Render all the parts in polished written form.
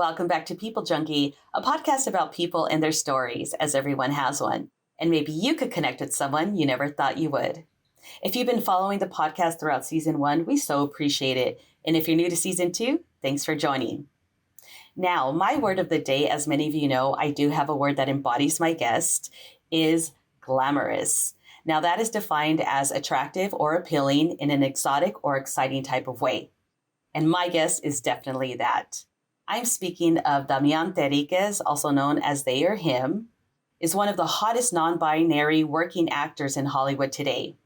Welcome back to People Junkie, a podcast about people and their stories, as everyone has one. And maybe you could connect with someone you never thought you would. If you've been following the podcast throughout season 1, we so appreciate it. And if you're new to season 2, thanks for joining. Now, my word of the day, as many of you know, I do have a word that embodies my guest, is glamorous. Now, that is defined as attractive or appealing in an exotic or exciting type of way. And my guest is definitely that. I'm speaking of Damian Terriquez, also known as they or him, is one of the hottest non-binary working actors in Hollywood today.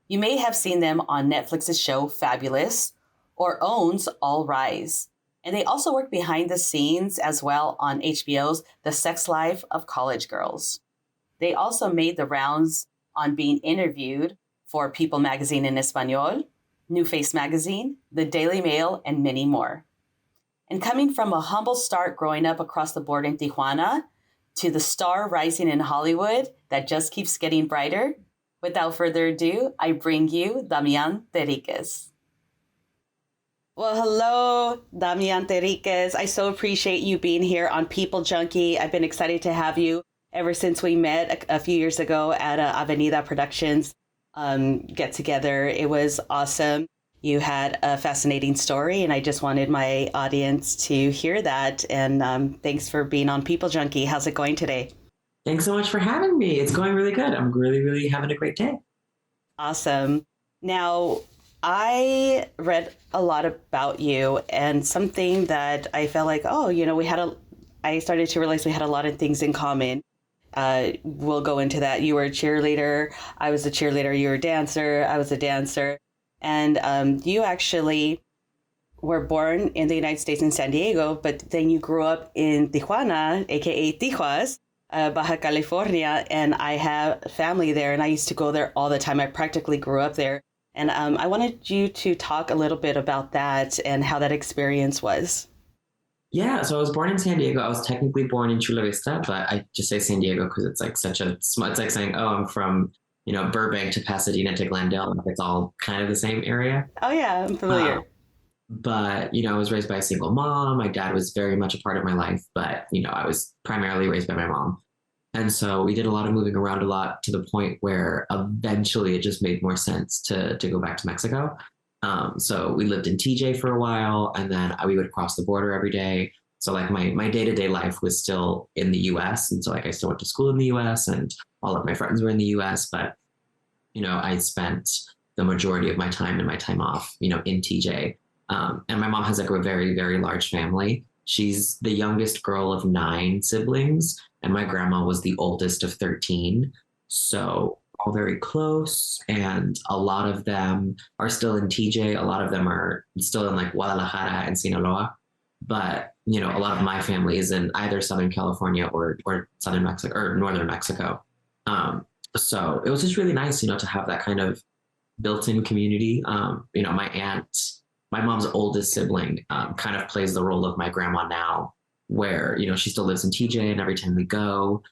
You may have seen them on Netflix's show Fabulous or OWN's All Rise. And they also work behind the scenes as well on HBO's The Sex Life of College Girls. They also made the rounds on being interviewed for People magazine in Espanol, New Face magazine, The Daily Mail, and many more. And coming from a humble start growing up across the border in Tijuana to the star rising in Hollywood that just keeps getting brighter, without further ado, I bring you Damian Terriquez. Well, hello, Damian Terriquez. I so appreciate you being here on People Junkie. I've been excited to have you ever since we met a few years ago at Avenida Productions get together. It was awesome. You had a fascinating story, and I just wanted my audience to hear that. And thanks for being on People Junkie. How's it going today? Thanks so much for having me. It's going really good. I'm really having a great day. Awesome. Now, I read a lot about you, and something that I felt like, I started to realize we had a lot of things in common. We'll go into that. You were a cheerleader. I was a cheerleader. You were a dancer. I was a dancer. And you actually were born in the United States in San Diego, but then you grew up in Tijuana, aka Tijuas, Baja California, and I have family there, and I used to go there all the time. I practically grew up there. And I wanted you to talk a little bit about that and how that experience was. Yeah, so I was born in San Diego. I was technically born in Chula Vista, but I just say San Diego because it's like it's like saying, oh, I'm from Burbank to Pasadena to Glendale. It's all kind of the same area. Oh, yeah, I'm familiar. But, I was raised by a single mom. My dad was very much a part of my life, but, I was primarily raised by my mom. And so we did a lot of moving around a lot to the point where eventually it just made more sense to go back to Mexico. So we lived in TJ for a while, and then we would cross the border every day. So like my day-to-day life was still in the US. And so like I still went to school in the US, and all of my friends were in the US, but, I spent the majority of my time and my time off, in TJ. And my mom has like a very, very large family. She's the youngest girl of 9 siblings, and my grandma was the oldest of 13. So all very close, and a lot of them are still in TJ. A lot of them are still in like Guadalajara and Sinaloa. But, a lot of my family is in either Southern California or Southern Mexico or Northern Mexico. So it was just really nice, to have that kind of built-in community. My aunt, my mom's oldest sibling, kind of plays the role of my grandma now, where, she still lives in TJ, and every time we go,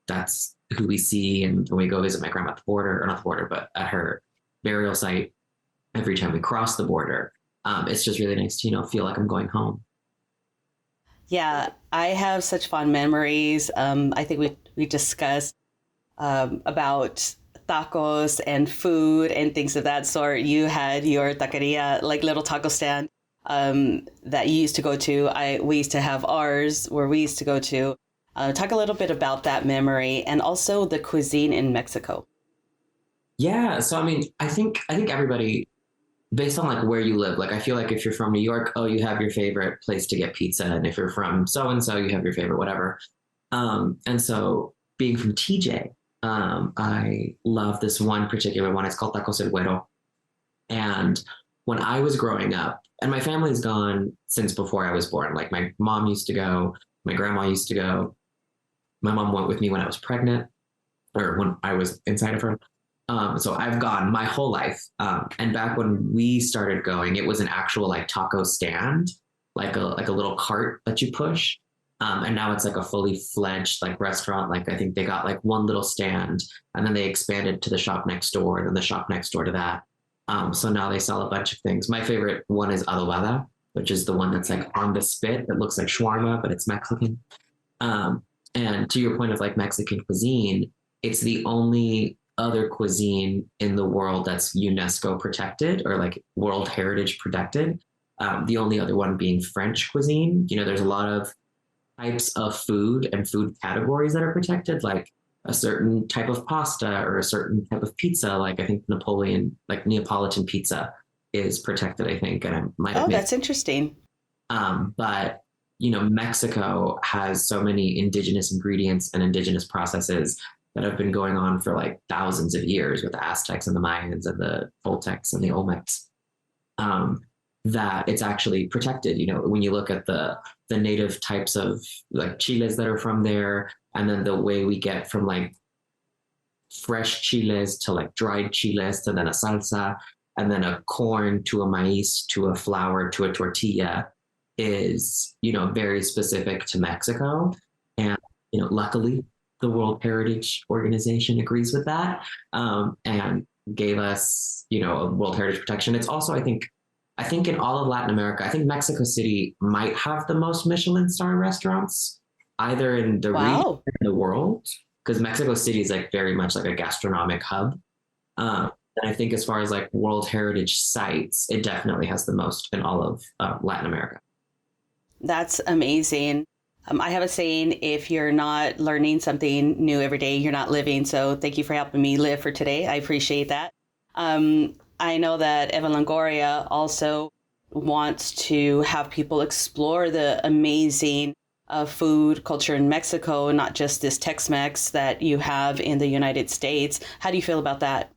that's who we see. And when we go visit my grandma at the border, or not the border, but at her burial site, every time we cross the border, it's just really nice to, feel like I'm going home. Yeah, I have such fond memories. I think we discussed about tacos and food and things of that sort. You had your taqueria, like little taco stand that you used to go to. We used to have ours where we used to go to. Talk a little bit about that memory and also the cuisine in Mexico. Yeah, so I mean, I think everybody, based on like where you live, like I feel like if you're from New York, oh, you have your favorite place to get pizza, and if you're from so and so, you have your favorite whatever. And so being from TJ, I love this one particular one. It's called Tacos El Güero. And when I was growing up, and my family's gone since before I was born, like my mom used to go, my grandma used to go. My mom went with me when I was pregnant, or when I was inside of her. So I've gone my whole life. And back when we started going, it was an actual like taco stand, like a little cart that you push. And now it's like a fully fledged like restaurant. Like I think they got like one little stand, and then they expanded to the shop next door, and then the shop next door to that. So now they sell a bunch of things. My favorite one is adobada. which is the one that's like on the spit that looks like shawarma, but it's Mexican. And to your point of like Mexican cuisine, it's the only other cuisine in the world that's UNESCO protected or like World Heritage protected. The only other one being French cuisine. You know, there's a lot of types of food and food categories that are protected, like a certain type of pasta or a certain type of pizza. Like I think Neapolitan pizza is protected, I think, and I might have Oh, that's interesting. But you know, Mexico has so many indigenous ingredients and indigenous processes that have been going on for like thousands of years with the Aztecs and the Mayans and the Toltecs and the Olmecs. That it's actually protected. You know, when you look at the native types of like chiles that are from there, and then the way we get from like fresh chiles to like dried chiles to then a salsa, and then a corn to a maíz to a flour to a tortilla is, you know, very specific to Mexico. And, you know, luckily the World Heritage Organization agrees with that, and gave us, you know, a World Heritage protection. It's also, I think in all of Latin America, I think Mexico City might have the most Michelin star restaurants, either in the region or in the world, because Mexico City is like very much like a gastronomic hub. And I think as far as like World Heritage sites, it definitely has the most in all of Latin America. That's amazing. I have a saying, if you're not learning something new every day, you're not living. So thank you for helping me live for today. I appreciate that. I know that Eva Longoria also wants to have people explore the amazing food culture in Mexico, not just this Tex-Mex that you have in the United States. How do you feel about that?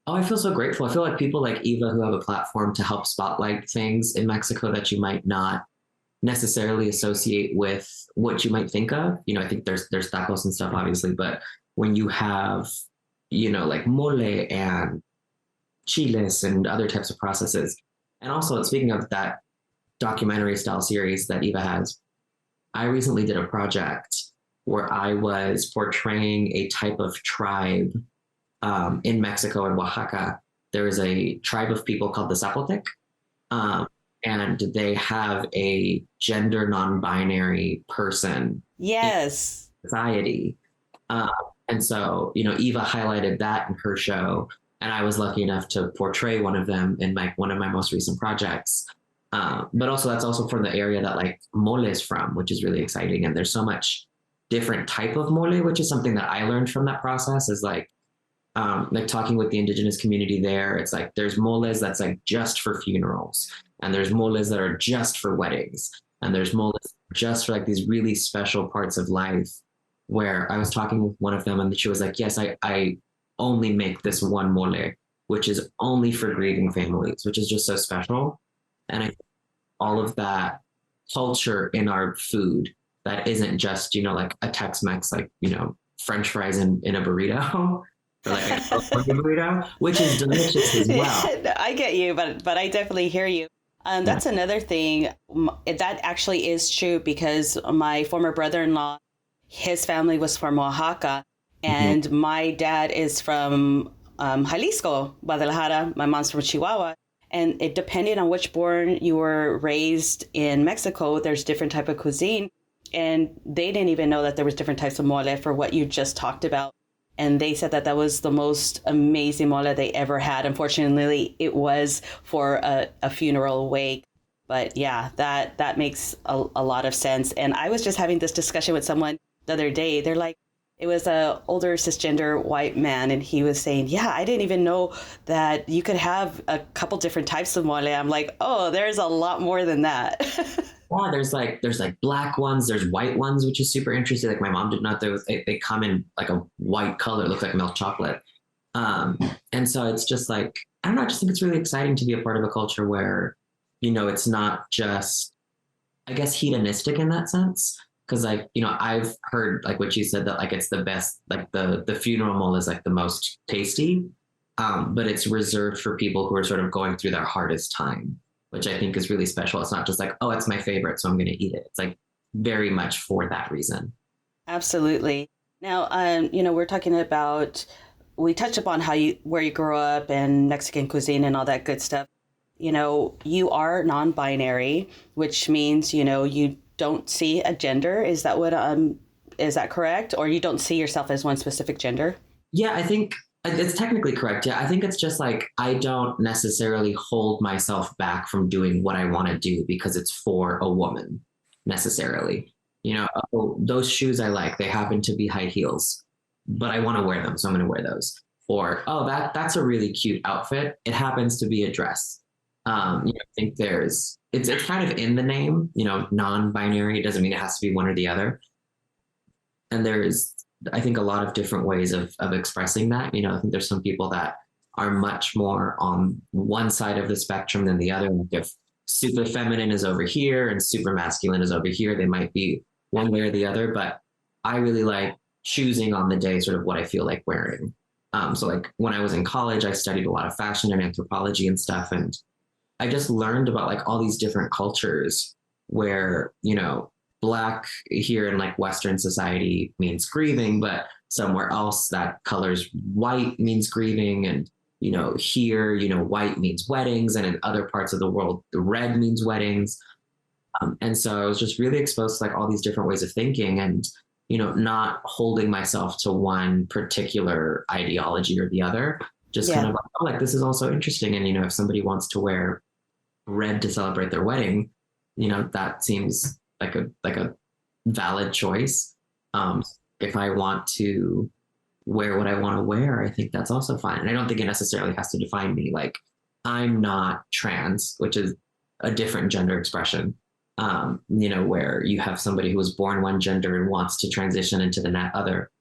Oh, I feel so grateful. I feel like people like Eva who have a platform to help spotlight things in Mexico that you might not necessarily associate with what you might think of. You know, I think there's tacos and stuff, obviously, but when you have, you know, like mole and chiles and other types of processes. And also, speaking of that documentary style series that Eva has, I recently did a project where I was portraying a type of tribe in Mexico and Oaxaca. There is a tribe of people called the Zapotec, and they have a gender non-binary person Yes. in society. And so, you know, Eva highlighted that in her show, and I was lucky enough to portray one of them in one of my most recent projects. But also, that's also from the area that like mole is from, which is really exciting. And there's so much different type of mole, which is something that I learned from that process. Is like talking with the indigenous community there. It's like there's moles that's like just for funerals, and there's moles that are just for weddings, and there's moles just for like these really special parts of life. Where I was talking with one of them, and she was like, "Yes, I only make this one mole, which is only for grieving families," which is just so special. And I think all of that culture in our food that isn't just, you know, like a Tex-Mex, like, you know, French fries in a burrito, or like a California burrito, which is delicious as well. I get you, but I definitely hear you. That's another thing that actually is true, because my former brother-in-law, his family was from Oaxaca, and my dad is from Jalisco, Guadalajara. My mom's from Chihuahua. And it depending on which born you were raised in Mexico, there's different type of cuisine. And they didn't even know that there was different types of mole for what you just talked about. And they said that that was the most amazing mole they ever had. Unfortunately, it was for a funeral wake. But yeah, that makes a lot of sense. And I was just having this discussion with someone the other day. They're like, it was a older cisgender white man, and he was saying, yeah, I didn't even know that you could have a couple different types of mole. I'm like, oh, there's a lot more than that. Yeah, there's like black ones, there's white ones, which is super interesting. Like my mom did not know they come in like a white color, look like milk chocolate. And so it's just like, I don't know, I just think it's really exciting to be a part of a culture where, you know, it's not just, I guess, hedonistic in that sense. Cause like, you know, I've heard like what you said, that like it's the best, like the funeral mole is like the most tasty. But it's reserved for people who are sort of going through their hardest time, which I think is really special. It's not just like, oh, it's my favorite, so I'm going to eat it. It's like very much for that reason. Absolutely. Now, you know, we're talking about, we touched upon where you grew up and Mexican cuisine and all that good stuff. you are non-binary, which means, you don't see a gender. Is that correct? Or you don't see yourself as one specific gender? Yeah, I think it's technically correct. Yeah, I think it's just like I don't necessarily hold myself back from doing what I want to do because it's for a woman necessarily. Oh, those shoes I like, they happen to be high heels, but I want to wear them, so I'm going to wear those. Or, oh, that's a really cute outfit. It happens to be a dress. I think it's kind of in the name, non-binary. It doesn't mean it has to be one or the other. And there's, I think, a lot of different ways of expressing that. I think there's some people that are much more on one side of the spectrum than the other. Like if super feminine is over here and super masculine is over here, they might be one way or the other. But I really like choosing on the day sort of what I feel like wearing. So like when I was in college, I studied a lot of fashion and anthropology and stuff. And I just learned about like all these different cultures where, Black here in like Western society means grieving, but somewhere else that colors white means grieving. And, here, white means weddings. And in other parts of the world, the red means weddings. And so I was just really exposed to like all these different ways of thinking and, not holding myself to one particular ideology or the other, just kind of like, oh, like, this is also interesting. And, if somebody wants to wear red to celebrate their wedding, that seems like a valid choice. If I want to wear what I want to wear, I think that's also fine. And I don't think it necessarily has to define me. Like I'm not trans, which is a different gender expression. Where you have somebody who was born one gender and wants to transition into the other,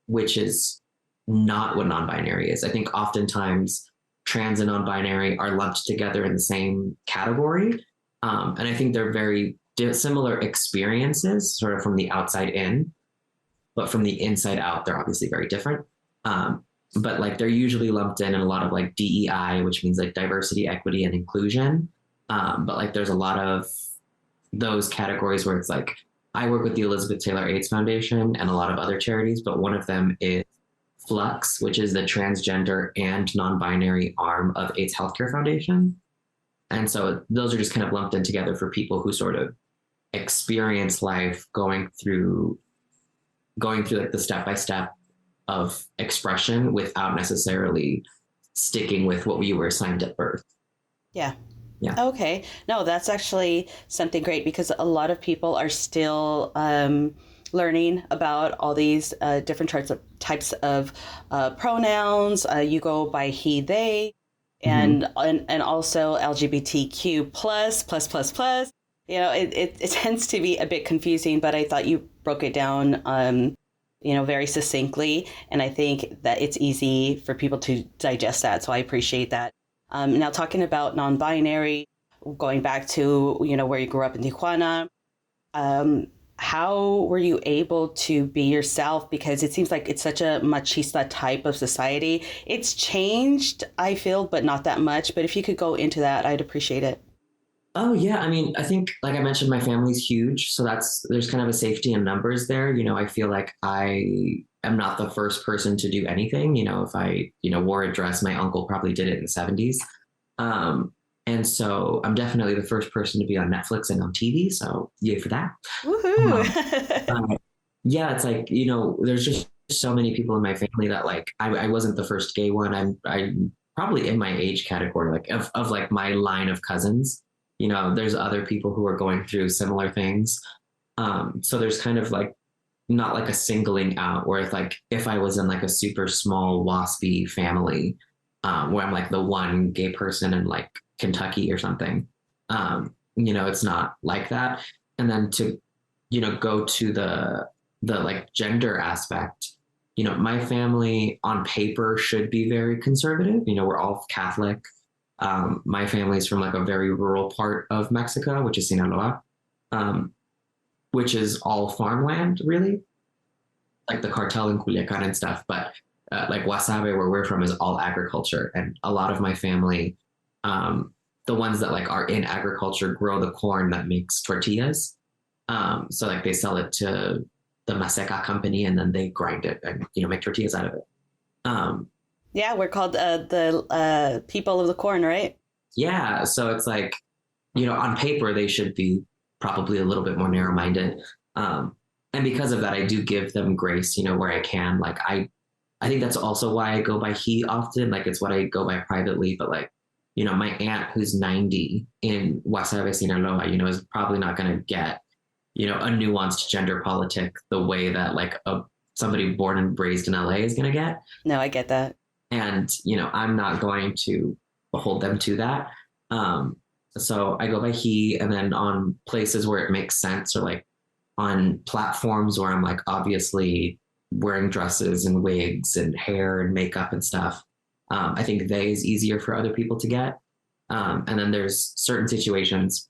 which is not what non-binary is. I think oftentimes trans and non-binary are lumped together in the same category. And I think they're very similar experiences sort of from the outside in, but from the inside out, they're obviously very different. But like they're usually lumped in a lot of like DEI, which means like diversity, equity, and inclusion. But like there's a lot of those categories where it's like I work with the Elizabeth Taylor AIDS Foundation and a lot of other charities, but one of them is Flux, which is the transgender and non-binary arm of AIDS Healthcare Foundation. And so those are just kind of lumped in together for people who sort of experience life going through like the step-by-step of expression without necessarily sticking with what we were assigned at birth. Yeah. Yeah. Okay. No, that's actually something great because a lot of people are still learning about all these different types of pronouns. You go by he, they, and also LGBTQ plus. It tends to be a bit confusing, but I thought you broke it down, very succinctly. And I think that it's easy for people to digest that. So I appreciate that. Now, talking about non-binary, going back to, where you grew up in Tijuana, how were you able to be yourself? Because it seems like it's such a machista type of society. It's changed, I feel, but not that much. But if you could go into that, I'd appreciate it. Oh yeah, I mean, I think like I mentioned, my family's huge, so there's kind of a safety in numbers there. I feel like I am not the first person to do anything. If I wore a dress, my uncle probably did it in the 70s. And so I'm definitely the first person to be on Netflix and on TV. So yay for that. Woohoo! Yeah, it's like, there's just so many people in my family that like, I wasn't the first gay one. I'm probably in my age category, like of like my line of cousins. There's other people who are going through similar things. So there's kind of like, not like a singling out where if I was in like a super small waspy family, where I'm like the one gay person in like Kentucky or something, it's not like that. And then to, go to the like gender aspect, my family on paper should be very conservative. We're all Catholic. My family's from like a very rural part of Mexico, which is Sinaloa, which is all farmland, really, like the cartel in Culiacan and stuff. But like Guasave, where we're from, is all agriculture. And a lot of my family, the ones that like are in agriculture, grow the corn that makes tortillas. So like they sell it to the Maseca company and then they grind it and, make tortillas out of it. Yeah, we're called the people of the corn, right? Yeah. So it's like, on paper, they should be probably a little bit more narrow-minded. And because of that, I do give them grace, where I can. Like, I think that's also why I go by he often. Like, it's what I go by privately. But like, my aunt who's 90 in Guasave, Sinaloa, is probably not going to get, a nuanced gender politic the way that like somebody born and raised in LA is going to get. No, I get that. And, I'm not going to hold them to that. So I go by he, and then on places where it makes sense, or like on platforms where I'm like obviously wearing dresses and wigs and hair and makeup and stuff, I think they is easier for other people to get. And then there's certain situations,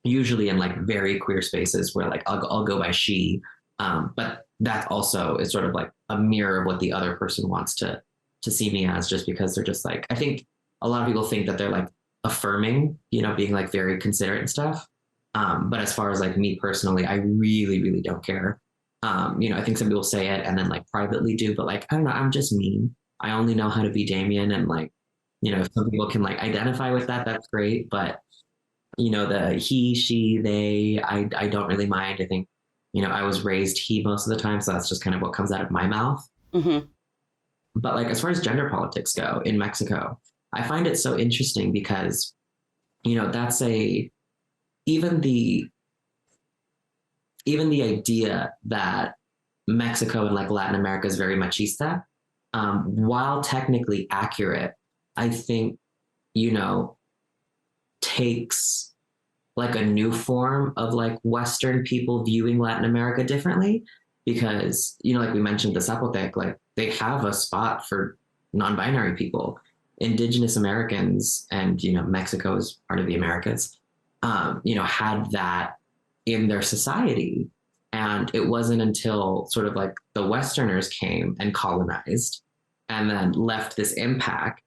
usually in like very queer spaces, where like I'll go by she, but that also is sort of like a mirror of what the other person wants to see me as, just because they're just like, I think a lot of people think that they're like affirming, being like very considerate and stuff. But as far as like me personally, I really, really don't care. I think some people say it and then like privately do, but like, I don't know, I'm just me. I only know how to be Damian, and like, if some people can like identify with that, that's great. But, the he, she, they, I don't really mind. I think, I was raised he most of the time. So that's just kind of what comes out of my mouth. Mm-hmm. But like, as far as gender politics go in Mexico, I find it so interesting because, that's even the idea that Mexico and like Latin America is very machista, while technically accurate, I think, takes like a new form of like Western people viewing Latin America differently. Because, like we mentioned, the Zapotec, like they have a spot for non-binary people, Indigenous Americans, and, Mexico is part of the Americas, had that in their society. And it wasn't until sort of like the Westerners came and colonized and then left this impact.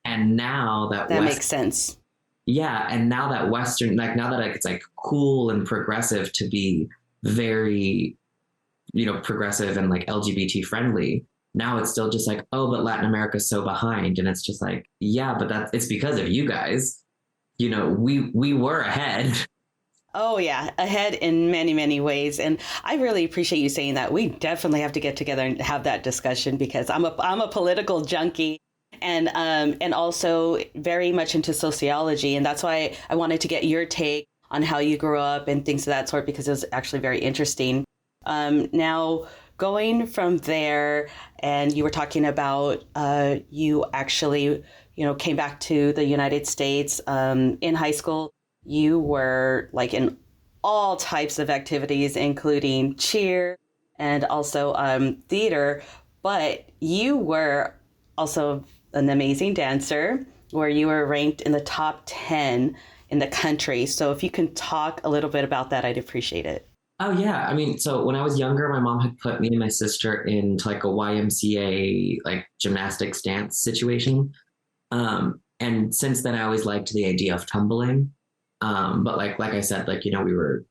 And now that makes sense. Yeah. And now that Western, like now that it's like cool and progressive to be very, progressive and like LGBT friendly, now it's still just like, oh, but Latin America's so behind. And it's just like, yeah, but it's because of you guys. We were ahead. Oh yeah, ahead in many, many ways. And I really appreciate you saying that. We definitely have to get together and have that discussion, because I'm a political junkie, and also very much into sociology. And that's why I wanted to get your take on how you grew up and things of that sort, because it was actually very interesting. Now, going from there, and you were talking about you actually, came back to the United States in high school. You were like in all types of activities, including cheer and also theater, but you were also an amazing dancer, where you were ranked in the top 10 in the country. So if you can talk a little bit about that, I'd appreciate it. Oh yeah. I mean, so when I was younger, my mom had put me and my sister into like a YMCA, like gymnastics dance situation. And since then I always liked the idea of tumbling. But like I said, like, we were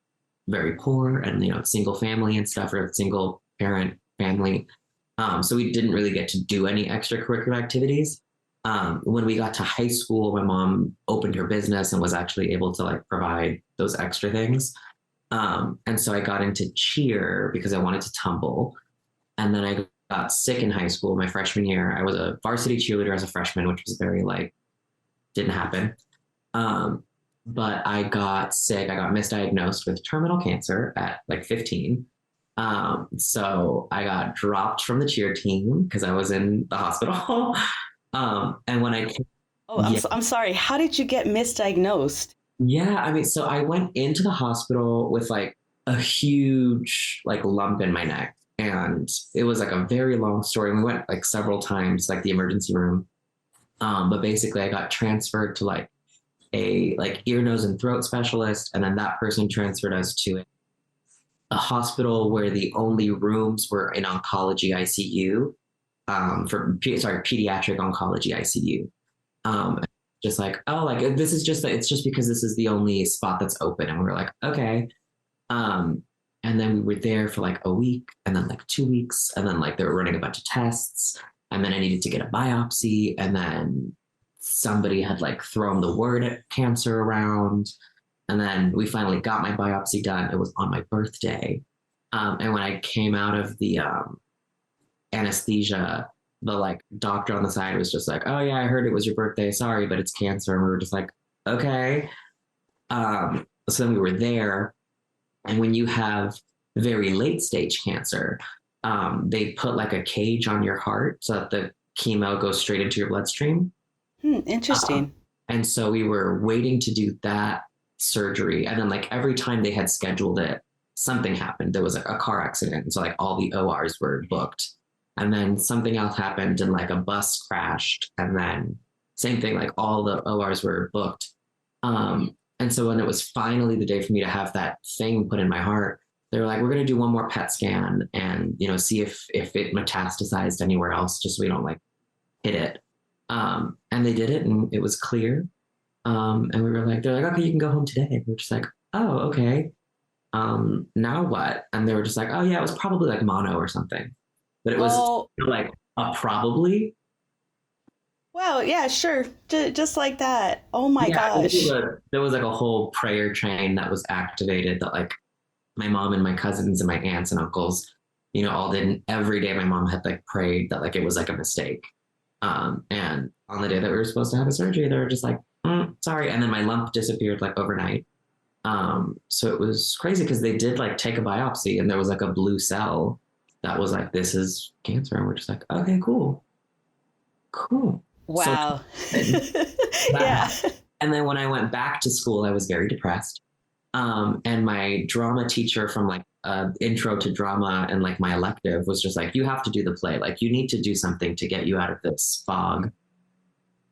very poor and, single family and stuff, or single parent family. So we didn't really get to do any extracurricular activities. When we got to high school, my mom opened her business and was actually able to like provide those extra things. And so I got into cheer because I wanted to tumble. And then I got sick in high school. My freshman year, I was a varsity cheerleader as a freshman, which was very like, didn't happen. But I got sick. I got misdiagnosed with terminal cancer at like 15. So I got dropped from the cheer team because I was in the hospital. And when I I'm sorry. How did you get misdiagnosed? Yeah, I mean, so I went into the hospital with like a huge like lump in my neck, and it was like a very long story. We went like several times, like the emergency room. But basically I got transferred to like a like ear, nose, and throat specialist, and then that person transferred us to a hospital where the only rooms were in oncology ICU, pediatric oncology ICU. Just like, oh, like this is just, it's just because this is the only spot that's open. And we were like, okay. And then we were there for like a week, and then like 2 weeks. And then like they were running a bunch of tests, and then I needed to get a biopsy. And then somebody had like thrown the word cancer around. And then we finally got my biopsy done. It was on my birthday. And when I came out of the anesthesia, the like doctor on the side was just like, "Oh yeah, I heard it was your birthday. Sorry, but it's cancer." And we were just like, "Okay." So then we were there. And when you have very late stage cancer, they put like a cage on your heart so that the chemo goes straight into your bloodstream. Interesting. And so we were waiting to do that surgery. And then like every time they had scheduled it, something happened. There was like a car accident. And so like all the ORs were booked. And then something else happened and like a bus crashed. And then same thing, like all the ORs were booked. And so when it was finally the day for me to have that thing put in my heart, they were like, "We're going to do one more PET scan and, you know, see if it metastasized anywhere else, just so we don't like hit it." And they did it and it was clear. And we were like, they're like, "Okay, you can go home today." We're just like, "Oh, okay. Now what?" And they were just like, "Oh yeah, it was probably like mono or something." But it was like probably. Wow, yeah, sure. Just like that. Oh my gosh. There was like a whole prayer train that was activated that like my mom and my cousins and my aunts and uncles, you know, all did. And every day my mom had like prayed that like it was like a mistake. And on the day that we were supposed to have a surgery, they were just like, "Sorry." And then my lump disappeared like overnight. So it was crazy because they did like take a biopsy and there was like a blue cell that was like, "This is cancer." And we're just like, "Okay, cool. Wow. So, Yeah. And then when I went back to school, I was very depressed. And my drama teacher from like intro to drama and like my elective was just like, "You have to do the play. Like you need to do something to get you out of this fog."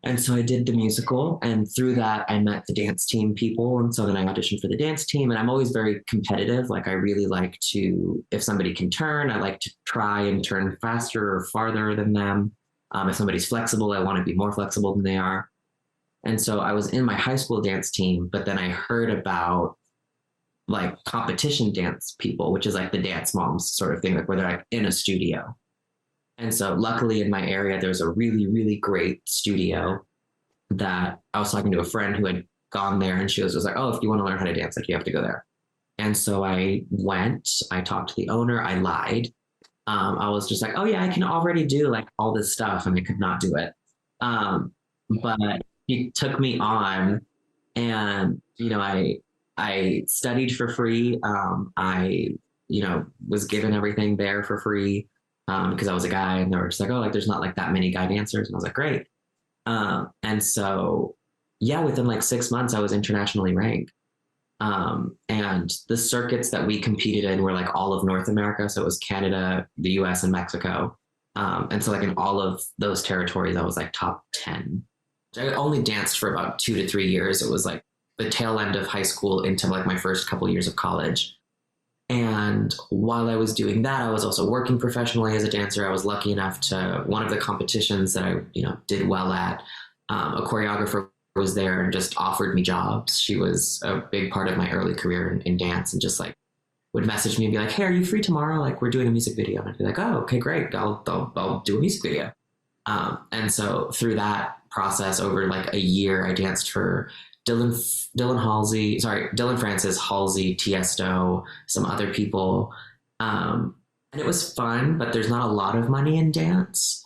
And so I did the musical, and through that I met the dance team people. And so then I auditioned for the dance team, and I'm always very competitive. Like I really like to, if somebody can turn, I like to try and turn faster or farther than them. If somebody's flexible, I want to be more flexible than they are. And so I was in my high school dance team, but then I heard about like competition dance people, which is like the dance moms sort of thing, like where they're like in a studio. And so luckily in my area, there's a really, really great studio that I was talking to a friend who had gone there, and she was just like, "Oh, if you want to learn how to dance, like you have to go there." And so I went, I talked to the owner, I lied. I was just like, "Oh yeah, I can already do like all this stuff," and I could not do it. But he took me on, and you know, I studied for free. I you know was given everything there for free because I was a guy, and they were just like, "Oh, like there's not like that many guy dancers," and I was like, "Great." And so yeah, within like 6 months, I was internationally ranked. And the circuits that we competed in were like all of North America. So it was Canada, the US, and Mexico. And so like in all of those territories, I was like top 10. I only danced for about 2 to 3 years. It was like the tail end of high school into like my first couple years of college. And while I was doing that, I was also working professionally as a dancer. I was lucky enough to, one of the competitions that I, you know, did well at, a choreographer was there and just offered me jobs. She was a big part of my early career in dance, and just like would message me and be like, "Hey, are you free tomorrow? Like we're doing a music video." And I'd be like, "Oh, okay, great. I'll do a music video." And so through that process over like a year, I danced for Dylan Francis, Halsey, Tiesto, some other people. And it was fun, but there's not a lot of money in dance.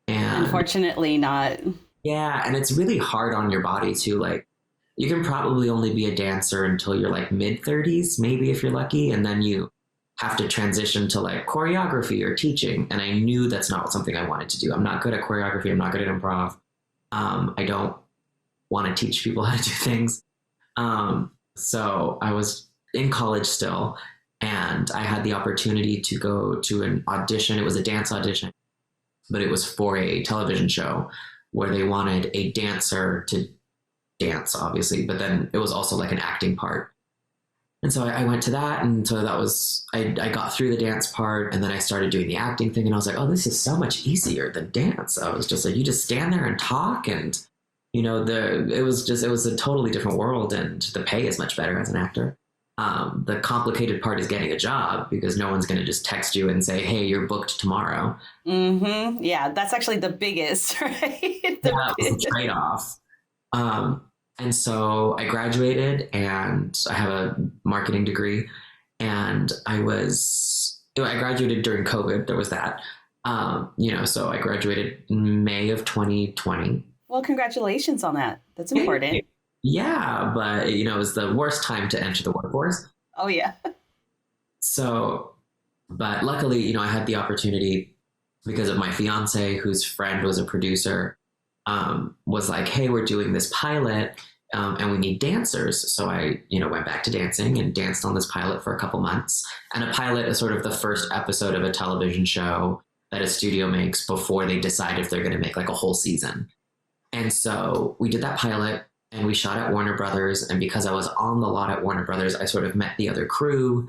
And unfortunately not. Yeah, and it's really hard on your body too. Like you can probably only be a dancer until you're like mid-30s, maybe if you're lucky, and then you have to transition to like choreography or teaching. And I knew that's not something I wanted to do. I'm not good at choreography. I'm not good at improv. I don't want to teach people how to do things. So I was in college still, and I had the opportunity to go to an audition. It was a dance audition, but it was for a television show where they wanted a dancer to dance, obviously, but then it was also like an acting part. And so I went to that, and so that was, I got through the dance part, and then I started doing the acting thing, and I was like, "Oh, this is so much easier than dance." I was just like, you just stand there and talk, and you know, it was a totally different world, and the pay is much better as an actor. The complicated part is getting a job because no one's going to just text you and say, hey, you're booked tomorrow. Mm-hmm. Yeah, that's actually the biggest, right? That was the trade-off. And so I graduated and I have a marketing degree, and I graduated during COVID. There was that, so I graduated in May of 2020. Well, congratulations on that. That's important. Yeah, but it was the worst time to enter the workforce. Oh, yeah. So, but luckily, I had the opportunity because of my fiance, whose friend was a producer, was like, hey, we're doing this pilot and we need dancers. So I, went back to dancing and danced on this pilot for a couple months. And a pilot is sort of the first episode of a television show that a studio makes before they decide if they're going to make like a whole season. And so we did that pilot and we shot at Warner Brothers. And because I was on the lot at Warner Brothers, I sort of met the other crew,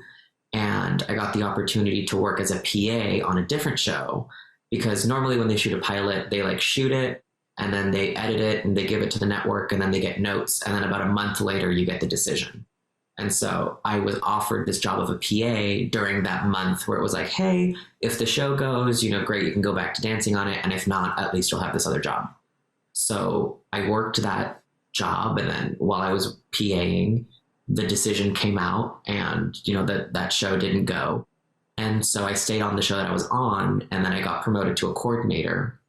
and I got the opportunity to work as a PA on a different show, because normally when they shoot a pilot, they like shoot it and then they edit it and they give it to the network and then they get notes. And then about a month later, you get the decision. And so I was offered this job of a PA during that month where it was like, hey, if the show goes, great, you can go back to dancing on it. And if not, at least you'll have this other job. So I worked that job. And then while I was PAing, the decision came out and, that show didn't go. And so I stayed on the show that I was on, and then I got promoted to a coordinator.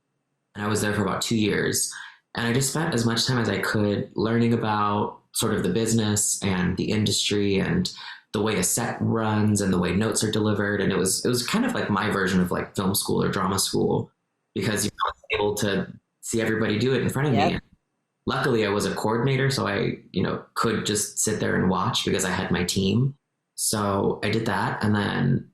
And I was there for about 2 years. And I just spent as much time as I could learning about sort of the business and the industry and the way a set runs and the way notes are delivered. And it was kind of like my version of like film school or drama school, because I was able to see everybody do it in front of me. Luckily, I was a coordinator, so I, could just sit there and watch because I had my team. So I did that. And then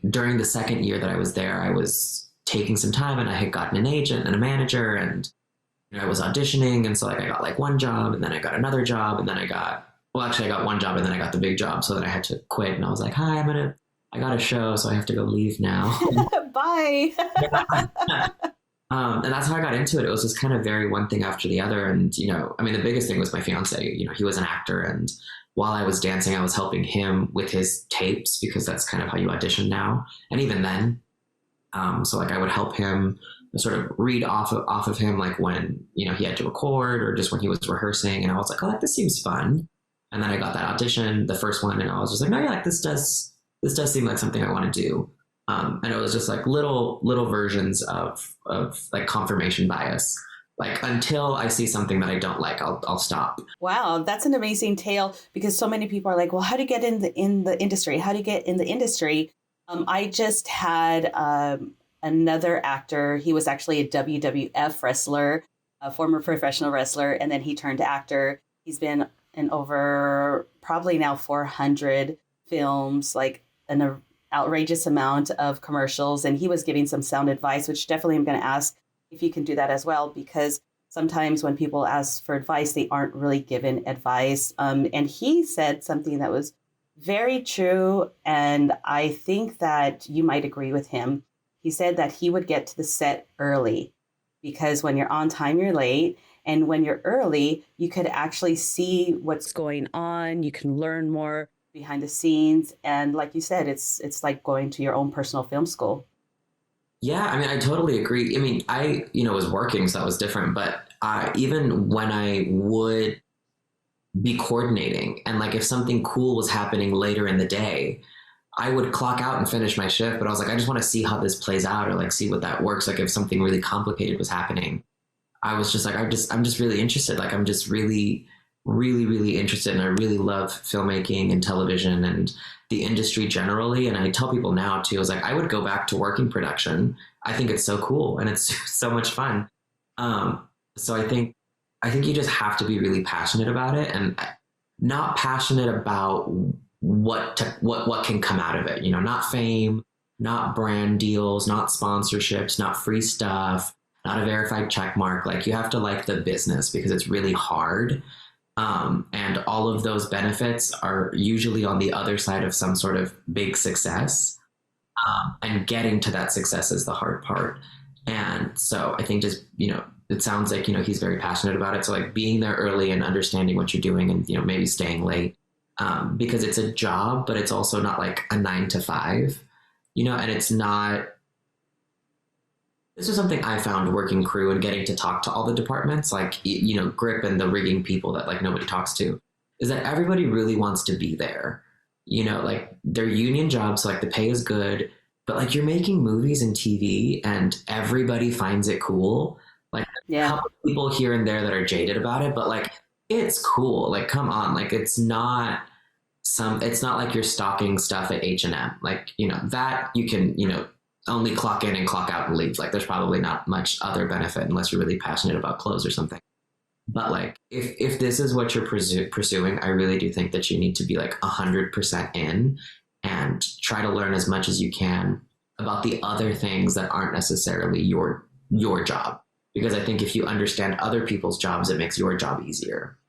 during the second year that I was there, I was taking some time and I had gotten an agent and a manager, and I was auditioning. And so like I got like one job, and then I got another job, and then I got one job, and then I got the big job. So then I had to quit, and I was like, hi, I got a show, so I have to go leave now. Bye. And that's how I got into it. It was just kind of very one thing after the other. And, the biggest thing was my fiance. He was an actor. And while I was dancing, I was helping him with his tapes, because that's kind of how you audition now. And even then, so like I would help him sort of read off of him, like when, he had to record or just when he was rehearsing. And I was like, oh, this seems fun. And then I got that audition, the first one, and I was just like, no, yeah, this does seem like something I want to do. And it was just like little versions of like confirmation bias. Like until I see something that I don't like, I'll stop. Wow, that's an amazing tale, because so many people are like, well, how do you get in the industry? How do you get in the industry? I just had another actor. He was actually a WWF wrestler, a former professional wrestler, and then he turned to actor. He's been in over probably now 400 films, like an outrageous amount of commercials, and he was giving some sound advice, which definitely I'm going to ask if you can do that as well, because sometimes when people ask for advice, they aren't really given advice. And he said something that was very true, and I think that you might agree with him. He said that he would get to the set early, because when you're on time, you're late. And when you're early, you could actually see what's going on. You can learn more behind the scenes. And like you said, it's like going to your own personal film school. Yeah, I totally agree. I was working, so that was different. But even when I would be coordinating, and like if something cool was happening later in the day, I would clock out and finish my shift. But I was like, I just want to see how this plays out, or like see what that works. Like if something really complicated was happening, I was just like, I'm just really interested. Like I'm just really, really, really interested, and I really love filmmaking and television and the industry generally. And I tell people now too, I was like, I would go back to working production. I think it's so cool and it's so much fun. So I think you just have to be really passionate about it, and not passionate about what can come out of it. Not fame, not brand deals, not sponsorships, not free stuff, not a verified check mark. Like you have to like the business, because it's really hard. And all of those benefits are usually on the other side of some sort of big success. And getting to that success is the hard part. And so I think just, it sounds like, he's very passionate about it. So like being there early and understanding what you're doing, and, maybe staying late, because it's a job, but it's also not like a 9 to 5, and it's not. This is something I found working crew and getting to talk to all the departments, like, grip and the rigging people that like nobody talks to, is that everybody really wants to be there. Like they're union jobs, so like the pay is good, but like you're making movies and TV and everybody finds it cool. Like a Yeah. couple people here and there that are jaded about it, but like it's cool. Like, come on, like it's not like you're stocking stuff at H&M. Like, that you can, only clock in and clock out and leave. Like there's probably not much other benefit unless you're really passionate about clothes or something. But like, if this is what you're pursuing, I really do think that you need to be like 100% in and try to learn as much as you can about the other things that aren't necessarily your job. Because I think if you understand other people's jobs, it makes your job easier.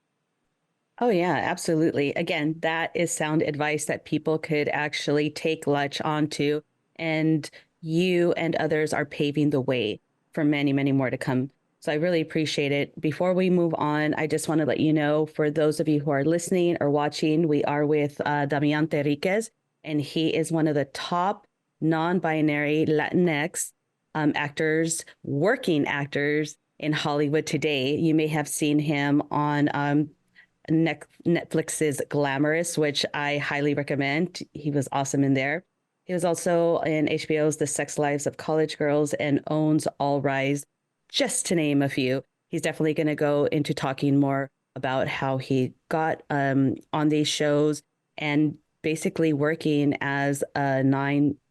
Oh, yeah, absolutely. Again, that is sound advice that people could actually take latch onto. And you and others are paving the way for many, many more to come. So I really appreciate it. Before we move on, I just want to let you know, for those of you who are listening or watching, we are with Damian Terriquez, and he is one of the top non-binary Latinx actors, working actors in Hollywood today. You may have seen him on Netflix's Glamorous, which I highly recommend. He was awesome in there. He was also in HBO's The Sex Lives of College Girls and owns All Rise, just to name a few. He's definitely going to go into talking more about how he got on these shows and basically working as a non-binary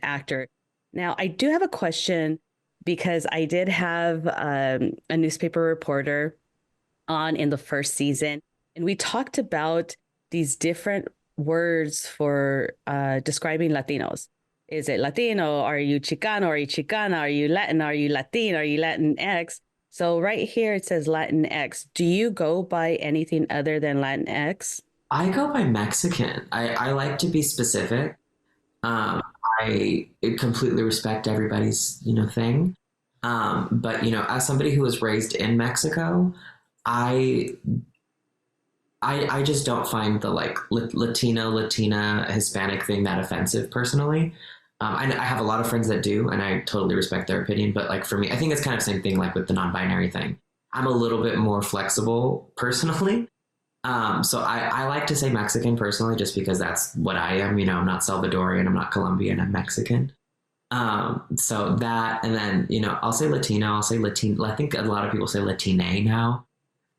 actor. Now, I do have a question because I did have a newspaper reporter on in the first season, and we talked about these different words for describing Latinos. Is it Latino? Are you Chicano? Are you Chicana? Are you Latin? Are you Latine? Are you Latinx? So right here it says Latinx. Do you go by anything other than Latinx? I go by Mexican. I like to be specific. Um, I completely respect everybody's, thing. But, as somebody who was raised in Mexico, I I just don't find the like Latina, Hispanic thing that offensive personally. I have a lot of friends that do, and I totally respect their opinion. But like for me, I think it's kind of the same thing like with the non-binary thing. I'm a little bit more flexible personally. So I like to say Mexican personally, just because that's what I am. I'm not Salvadorian, I'm not Colombian, I'm Mexican. So that, and then, I'll say Latino, I'll say Latine. I think a lot of people say Latine now.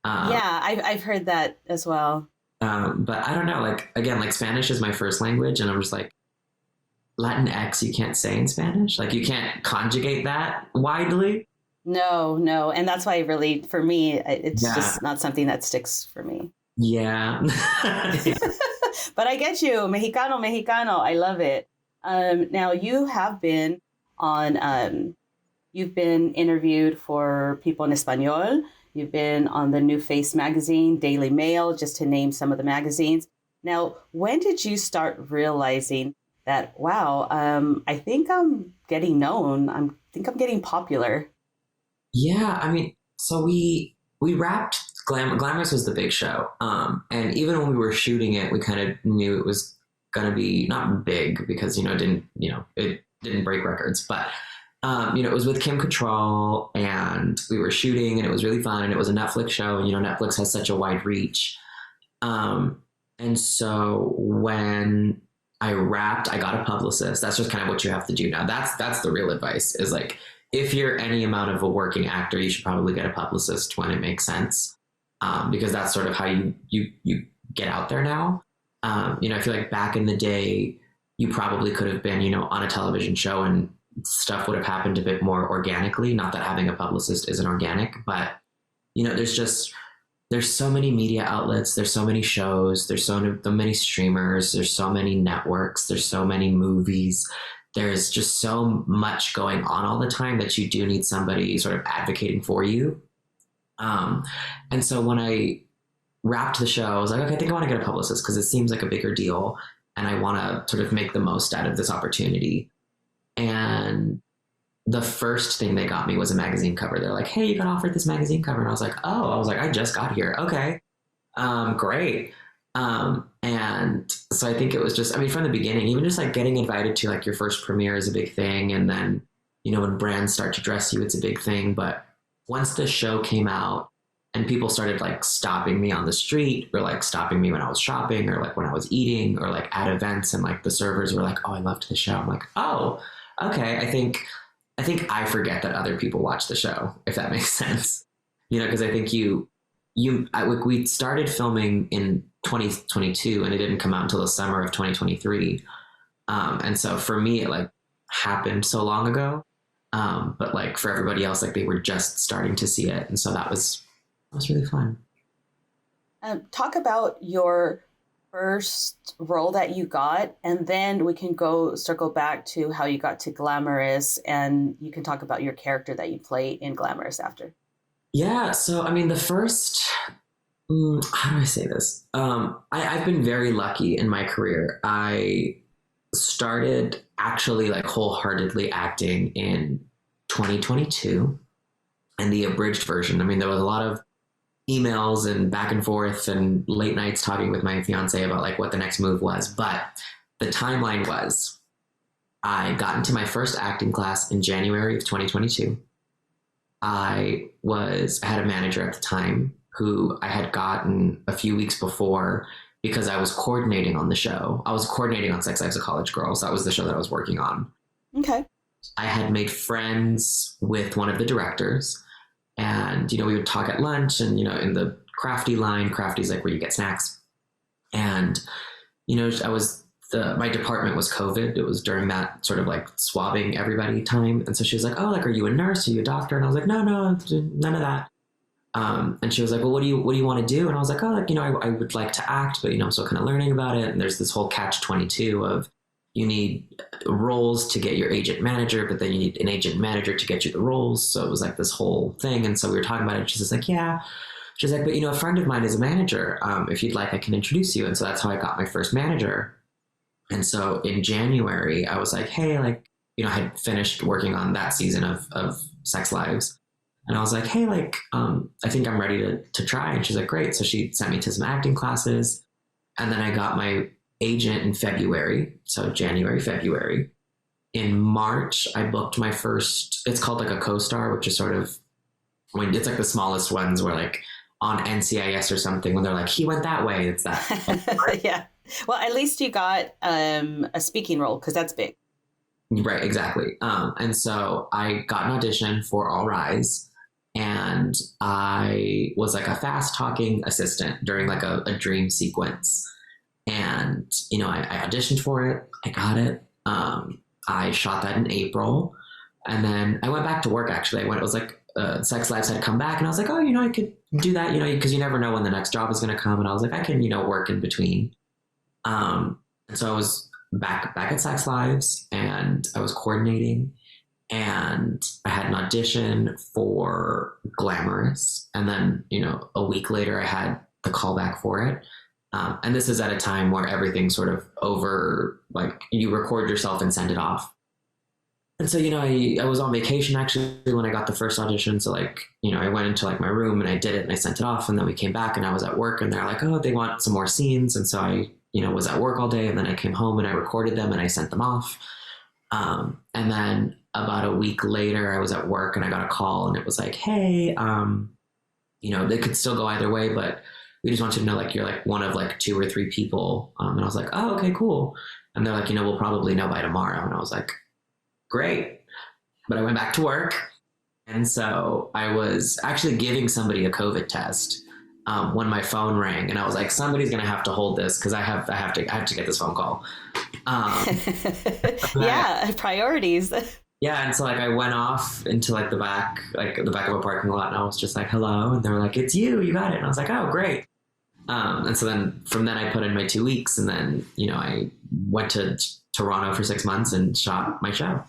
Yeah, I've heard that as well. But I don't know, like, again, like Spanish is my first language, and I'm just like, Latinx you can't say in Spanish. Like, you can't conjugate that widely. No. And that's why really, for me, it's Yeah. just not something that sticks for me. Yeah. But I get you. Mexicano. I love it. Now you have been you've been interviewed for People en Español. You've been on the New Face magazine, Daily Mail, just to name some of the magazines. Now, when did you start realizing that, wow, I think I'm getting known. I think I'm getting popular. Yeah, I mean, so we wrapped Glamorous was the big show. And even when we were shooting it, we kind of knew it was gonna be not big because, it didn't break records, but it was with Kim Cattrall, and we were shooting, and it was really fun, and it was a Netflix show, and Netflix has such a wide reach. And so when I wrapped, I got a publicist. That's just kind of what you have to do now. That's the real advice, is like, if you're any amount of a working actor, you should probably get a publicist when it makes sense, because that's sort of how you get out there now. I feel like back in the day, you probably could have been, on a television show, and stuff would have happened a bit more organically. Not that having a publicist isn't organic, but there's so many media outlets, there's so many shows, there's so many streamers, there's so many networks, there's so many movies. There's just so much going on all the time that you do need somebody sort of advocating for you. And so when I wrapped the show, I was like, okay, I think I want to get a publicist because it seems like a bigger deal, and I want to sort of make the most out of this opportunity. And the first thing they got me was a magazine cover. They're like, hey, you got offered this magazine cover. And I was like, I just got here. Okay. Great. And so I think it was just, I mean, from the beginning, even just like getting invited to like your first premiere is a big thing. And then, when brands start to dress you, it's a big thing. But once the show came out and people started like stopping me on the street or like stopping me when I was shopping or like when I was eating or like at events and like the servers were like, oh, I loved the show. I'm like, oh, okay. I think I forget that other people watch the show, if that makes sense. Because I think we started filming in 2022 and it didn't come out until the summer of 2023. And so for me, it like happened so long ago. But like for everybody else, like they were just starting to see it. And so that was really fun. Talk about your first role that you got, and then we can circle back to how you got to Glamorous, and you can talk about your character that you play in Glamorous after. Yeah. So, I mean, the first, how do I say this? I've been very lucky in my career. I started actually like wholeheartedly acting in 2022 and the abridged version. I mean, there was a lot of emails and back and forth and late nights talking with my fiance about like what the next move was. But the timeline was I got into my first acting class in January of 2022. I had a manager at the time who I had gotten a few weeks before because I was coordinating on the show. I was coordinating on Sex Lives of College Girls. That was the show that I was working on. Okay. I had made friends with one of the directors and, we would talk at lunch and, in the crafty line, crafty's like where you get snacks. And, my department was COVID. It was during that sort of like swabbing everybody time. And so she was like, oh, like, are you a nurse? Are you a doctor? And I was like, no, none of that. And she was like, well, what do you want to do? And I was like, oh, like, I would like to act, but, I'm still kind of learning about it. And there's this whole catch-22 of you need roles to get your agent manager, but then you need an agent manager to get you the roles. So it was like this whole thing. And so we were talking about it. She's just like, yeah. She's like, but, a friend of mine is a manager. If you'd like, I can introduce you. And so that's how I got my first manager. And so in January, I was like, hey, like, I had finished working on that season of Sex Lives. And I was like, hey, like, I think I'm ready to try. And she's like, great. So she sent me to some acting classes. And then I got my agent in February. So January, February. In March, I booked my first, it's called like a co-star, which is sort of, when it's like the smallest ones where like on NCIS or something, when they're like, he went that way. It's that. Yeah. Well, at least you got a speaking role because that's big. Right, exactly. And so I got an audition for All Rise, and I was like a fast talking assistant during like a dream sequence. And, I auditioned for it. I got it. I shot that in April. And then I went back to work, actually. It was like Sex Lives had come back, and I was like, oh, I could do that, because you never know when the next job is going to come. And I was like, I can, work in between. And so I was back at Sex Lives, and I was coordinating, and I had an audition for Glamorous. And then, a week later I had the callback for it. And this is at a time where everything's sort of over, like you record yourself and send it off. And so, I was on vacation actually when I got the first audition. So like, I went into like my room and I did it and I sent it off, and then we came back and I was at work and they're like, oh, they want some more scenes. And so I, was at work all day, and then I came home and I recorded them and I sent them off. And then about a week later I was at work and I got a call, and it was like, hey, they could still go either way, but we just want you to know, like, you're like one of like 2 or 3 people. And I was like, oh, okay, cool. And they're like, we'll probably know by tomorrow. And I was like, great. But I went back to work. And so I was actually giving somebody a COVID test when my phone rang, and I was like, somebody's going to have to hold this because I have to get this phone call. Yeah, priorities. Yeah, and so like I went off into like the back of a parking lot, and I was just like, hello, and they were like, it's you got it. And I was like, oh, great. And so then from then I put in my 2 weeks, and then, I went to Toronto for 6 months and shot my show.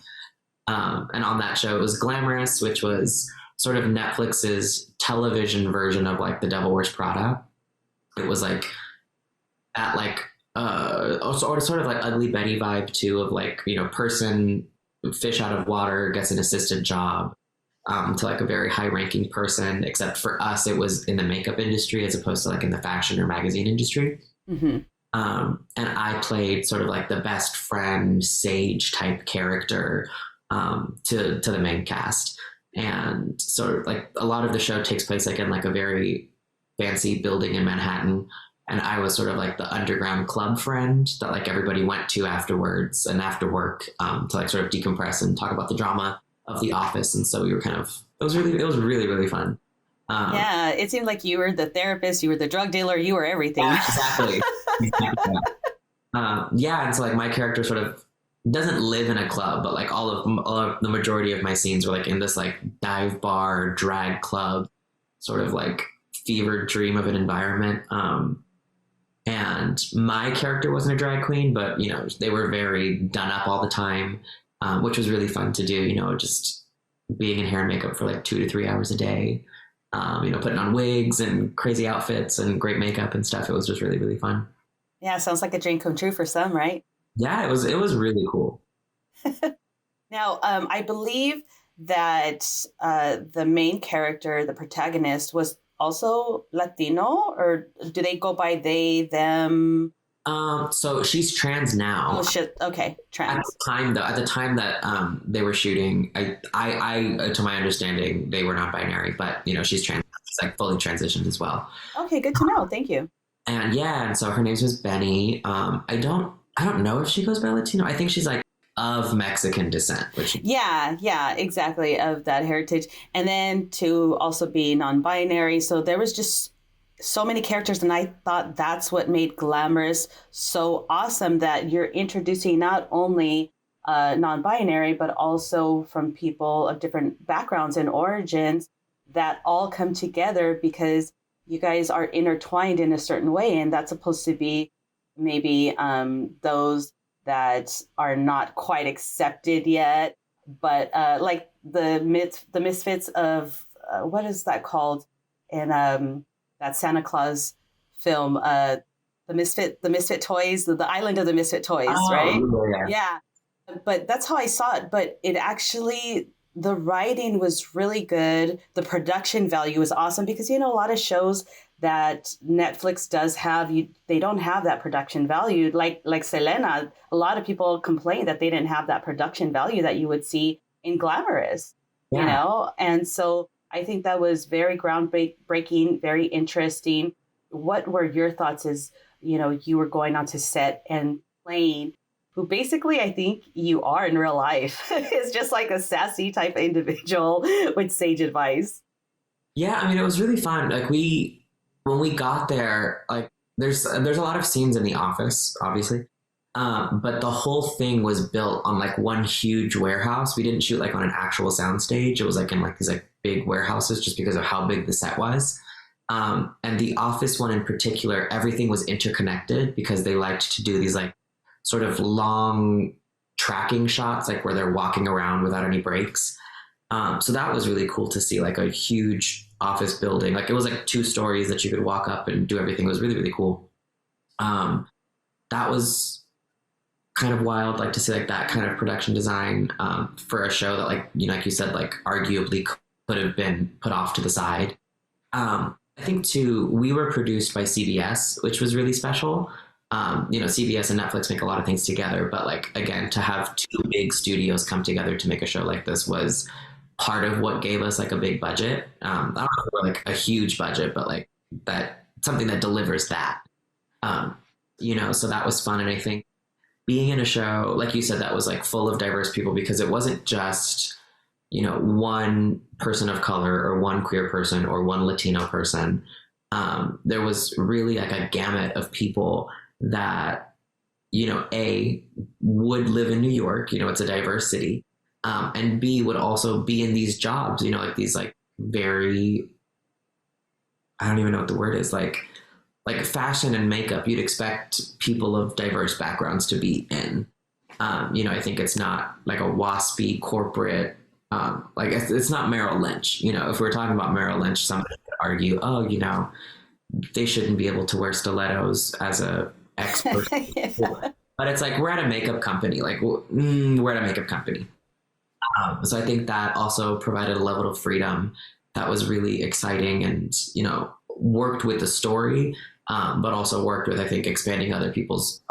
And on that show, it was Glamorous, which was sort of Netflix's television version of like The Devil Wears Prada. It was like at like sort of like Ugly Betty vibe too, of like, person fish out of water, gets an assistant job, to like a very high ranking person, except for us, it was in the makeup industry as opposed to like in the fashion or magazine industry. Mm-hmm. And I played sort of like the best friend, sage type character to the main cast. And sort of like a lot of the show takes place like in like a very fancy building in Manhattan. And I was sort of like the underground club friend that like everybody went to afterwards and after work to like sort of decompress and talk about the drama of the office. And so we were kind of, it was really, really fun. Yeah, it seemed like you were the therapist, you were the drug dealer, you were everything. Yeah, exactly. Yeah, and so like my character sort of doesn't live in a club, but like all of the majority of my scenes were like in this like dive bar, drag club, sort of like fevered dream of an environment. And my character wasn't a drag queen, but you know they were very done up all the time, which was really fun to do. You know, just being in hair and makeup for like 2 to 3 hours a day. You know, putting on wigs and crazy outfits and great makeup and stuff. It was just really, really fun. Yeah, sounds like a dream come true for some, right? Yeah, it was really cool. Now, I believe that the main character, the protagonist, was also Latino, or do they go by they, them? So she's trans now. Oh shit! Okay, trans. At the time that they were shooting, I to my understanding, they were not binary, but you know, she's trans. She's like fully transitioned as well. Okay, good to know. Thank you. And yeah, and so her name was Benny. I don't know if she goes by Latino. I think she's like of Mexican descent, which yeah, exactly, of that heritage, and then to also be non-binary. So there was just so many characters, and I thought that's what made Glamorous so awesome, that you're introducing not only non-binary, but also from people of different backgrounds and origins that all come together because you guys are intertwined in a certain way. And that's supposed to be maybe those that are not quite accepted yet, but like the misfits of what is that called? And that Santa Claus film, the misfit toys, the island of the misfit toys, right? Yeah. But that's how I saw it. But it actually, the writing was really good. The production value was awesome because, you know, a lot of shows that Netflix does have, they don't have that production value. Like Selena, a lot of people complain that they didn't have that production value that you would see in Glamorous, you know? And so I think that was very groundbreaking, very interesting. What were your thoughts as, you know, you were going onto set and playing, who basically I think you are in real life? It's just like a sassy type individual with sage advice. Yeah, I mean, it was really fun. Like when we got there, like there's a lot of scenes in the office, obviously. But the whole thing was built on like one huge warehouse. We didn't shoot like on an actual soundstage. It was like in like these like big warehouses just because of how big the set was. And the office one in particular, everything was interconnected because they liked to do these like sort of long tracking shots, like where they're walking around without any breaks. So that was really cool to see, like a huge office building. Like it was like 2 stories that you could walk up and do everything. It was really, really cool. That was kind of wild, like to see like that kind of production design for a show that, like, you know, like you said, like arguably could have been put off to the side. I think too, we were produced by CBS, which was really special. You know, CBS and Netflix make a lot of things together, but like, again, to have 2 big studios come together to make a show like this was part of what gave us like a big budget. I don't know if we're like a huge budget, but like that, something that delivers that, you know, so that was fun. And I think being in a show, like you said, that was like full of diverse people, because it wasn't just, you know, one person of color or one queer person or one Latino person. There was really like a gamut of people that, you know, A, would live in New York, you know, it's a diverse city, and B, would also be in these jobs, you know, like these like very, I don't even know what the word is, like fashion and makeup, you'd expect people of diverse backgrounds to be in. You know, I think it's not like a waspy corporate, like it's not Merrill Lynch. You know, if we're talking about Merrill Lynch, somebody could argue, oh, you know, they shouldn't be able to wear stilettos as a expert. Yeah. But it's like, we're at a makeup company. Like, we're at a makeup company. So I think that also provided a level of freedom that was really exciting and, worked with the story, but also worked with, I think, expanding other people's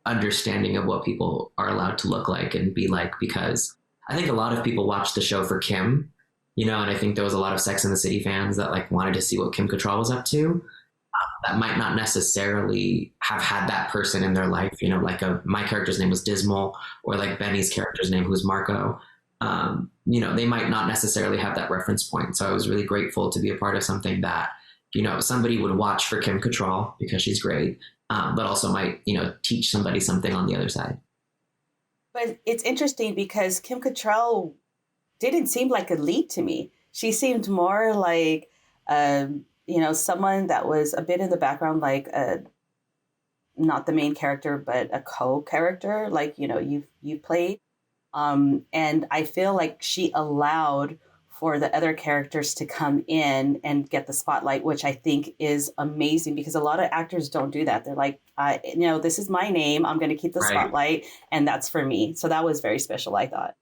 understanding of what people are allowed to look like and be like, because I think a lot of people watched the show for Kim, and I think there was a lot of Sex and the City fans that like wanted to see what Kim Cattrall was up to. That might not necessarily have had that person in their life, like my character's name was Dismal, or like Benny's character's name, who's Marco. They might not necessarily have that reference point. So I was really grateful to be a part of something that, somebody would watch for Kim Cattrall because she's great, but also might, teach somebody something on the other side. But it's interesting because Kim Cattrall didn't seem like a lead to me. She seemed more like, someone that was a bit in the background, like not the main character, but a co-character, like, you played. And I feel like she allowed for the other characters to come in and get the spotlight, which I think is amazing because a lot of actors don't do that. They're like, this is my name. I'm going to keep the spotlight, and that's for me. So that was very special, I thought.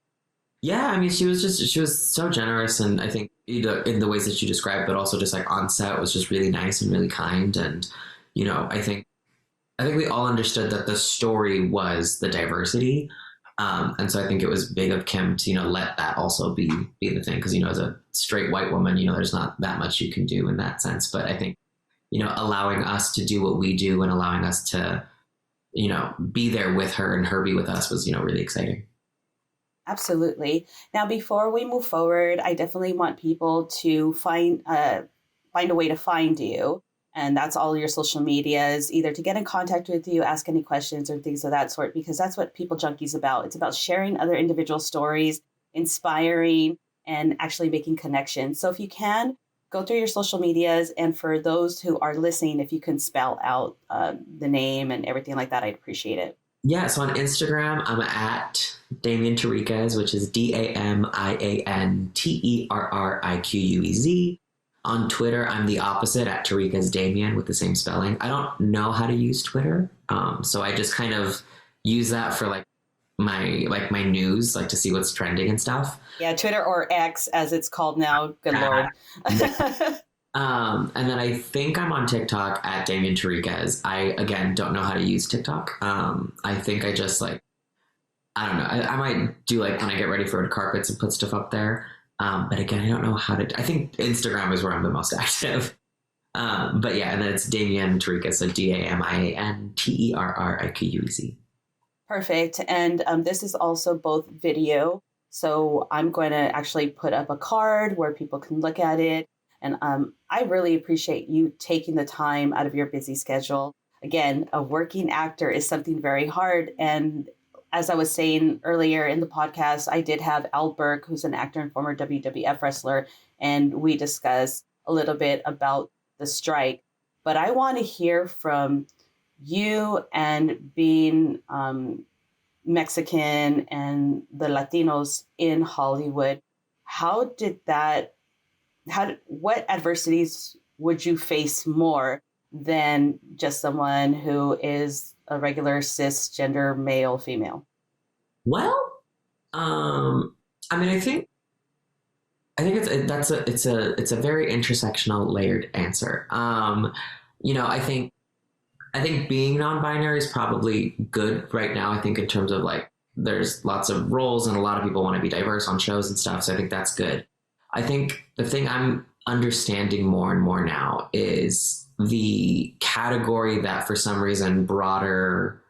Yeah, I mean, she was so generous, and I think in the ways that you described, but also just like on set was just really nice and really kind. And, I think we all understood that the story was the diversity. And so I think it was big of Kim to, let that also be the thing. Cause, as a straight white woman, there's not that much you can do in that sense. But I think, allowing us to do what we do and allowing us to, be there with her and her be with us was, really exciting. Absolutely. Now, before we move forward, I definitely want people to find a way to find you. And that's all your social medias, either to get in contact with you, ask any questions or things of that sort, because that's what People Junkie is about. It's about sharing other individual stories, inspiring, and actually making connections. So if you can, go through your social medias. And for those who are listening, if you can spell out the name and everything like that, I'd appreciate it. Yeah, so on Instagram, I'm at Damian Terriquez, which is DAMIANTERRIQUEZ. On Twitter, I'm the opposite, at Terriquez Damian, with the same spelling. I don't know how to use Twitter, so I just kind of use that for like my news, like to see what's trending and stuff. Yeah, Twitter, or X as it's called now. Good Lord. And then I think I'm on TikTok at Damian Terriquez. I, again, don't know how to use TikTok. I think I just I don't know. I might do like when I get ready for red carpets and put stuff up there. But again, I don't know how to. I think Instagram is where I'm the most active. But yeah, and then it's Damian Terriquez, so DAMIANTERRIQUEZ. Perfect. And this is also both video. So I'm going to actually put up a card where people can look at it. And I really appreciate you taking the time out of your busy schedule. Again, a working actor is something very hard. And as I was saying earlier in the podcast, I did have Al Burke, who's an actor and former WWF wrestler, and we discussed a little bit about the strike. But I want to hear from you, and being Mexican and the Latinos in Hollywood. What adversities would you face more than just someone who is a regular cisgender male, female? Well, I mean, I think it's a very intersectional, layered answer. I think being non-binary is probably good right now. I think in terms of like, there's lots of roles and a lot of people want to be diverse on shows and stuff. So I think that's good. I think the thing I'm understanding more and more now is the category that for some reason broader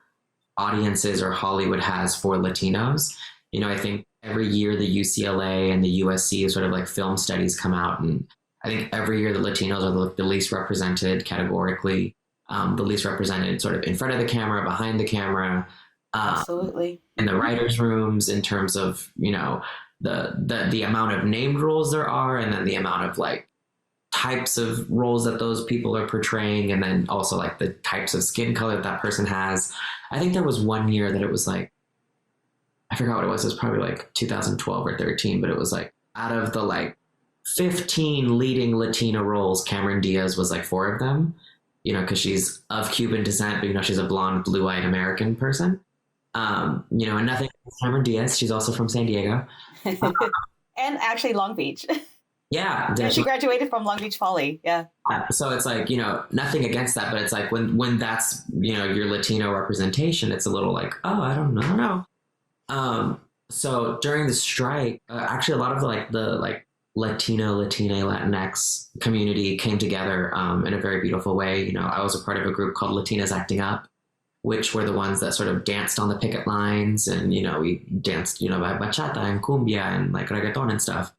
audiences or Hollywood has for Latinos. I think every year the UCLA and the USC sort of like film studies come out, and I think every year the Latinos are the least represented categorically, the least represented sort of in front of the camera, behind the camera, absolutely, in the writers' rooms, in terms of the amount of named roles there are, and then the amount of like types of roles that those people are portraying, and then also like the types of skin color that person has. I think there was one year that it was like, I forgot what it was probably like 2012 or 13, but it was like out of the like 15 leading Latina roles, Cameron Diaz was like 4 of them, because she's of Cuban descent, but she's a blonde, blue-eyed American person. And nothing against Cameron Diaz. She's also from San Diego. Uh, And actually Long Beach. yeah, Yeah, she graduated from Long Beach Poly. Yeah. so it's like, nothing against that, but it's like when that's, your Latino representation, it's a little like, oh, I don't know. So during the strike, actually a lot of the Latino, Latina, Latinx community came together in a very beautiful way. I was a part of a group called Latinas Acting Up, which were the ones that sort of danced on the picket lines, and we danced, bachata and cumbia and like reggaeton and stuff.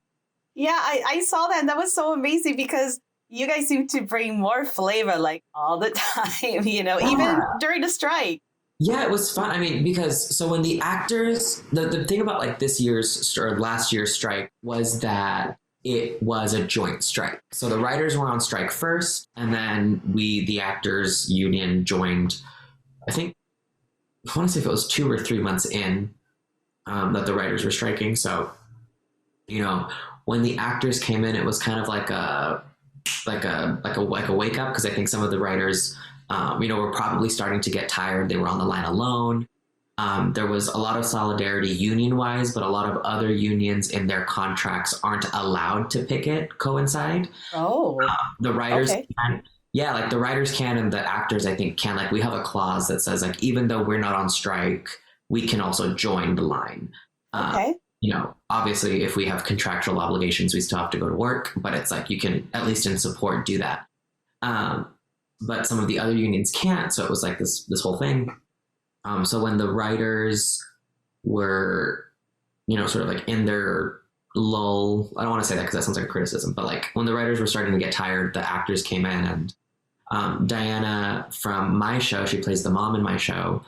Yeah, I saw that, and that was so amazing because you guys seem to bring more flavor like all the time, even during the strike. Yeah, it was fun. I mean, because so when the actors, the thing about like this year's or last year's strike was that it was a joint strike. So the writers were on strike first, and then the actors union joined. I think I want to say if it was 2 or 3 months in that the writers were striking. So, when the actors came in, it was kind of like a wake up, because I think some of the writers, were probably starting to get tired. They were on the line alone. There was a lot of solidarity union wise, but a lot of other unions in their contracts aren't allowed to picket coincide. Oh, the writers okay. can, yeah, like the writers can, and the actors I think can. Like we have a clause that says like even though we're not on strike, we can also join the line. Okay. Obviously, if we have contractual obligations, we still have to go to work, but it's like you can, at least in support, do that. But some of the other unions can't. So it was like this whole thing. So when the writers were, sort of like in their lull, I don't want to say that because that sounds like a criticism, but like when the writers were starting to get tired, the actors came in, and Diana from my show, she plays the mom in my show,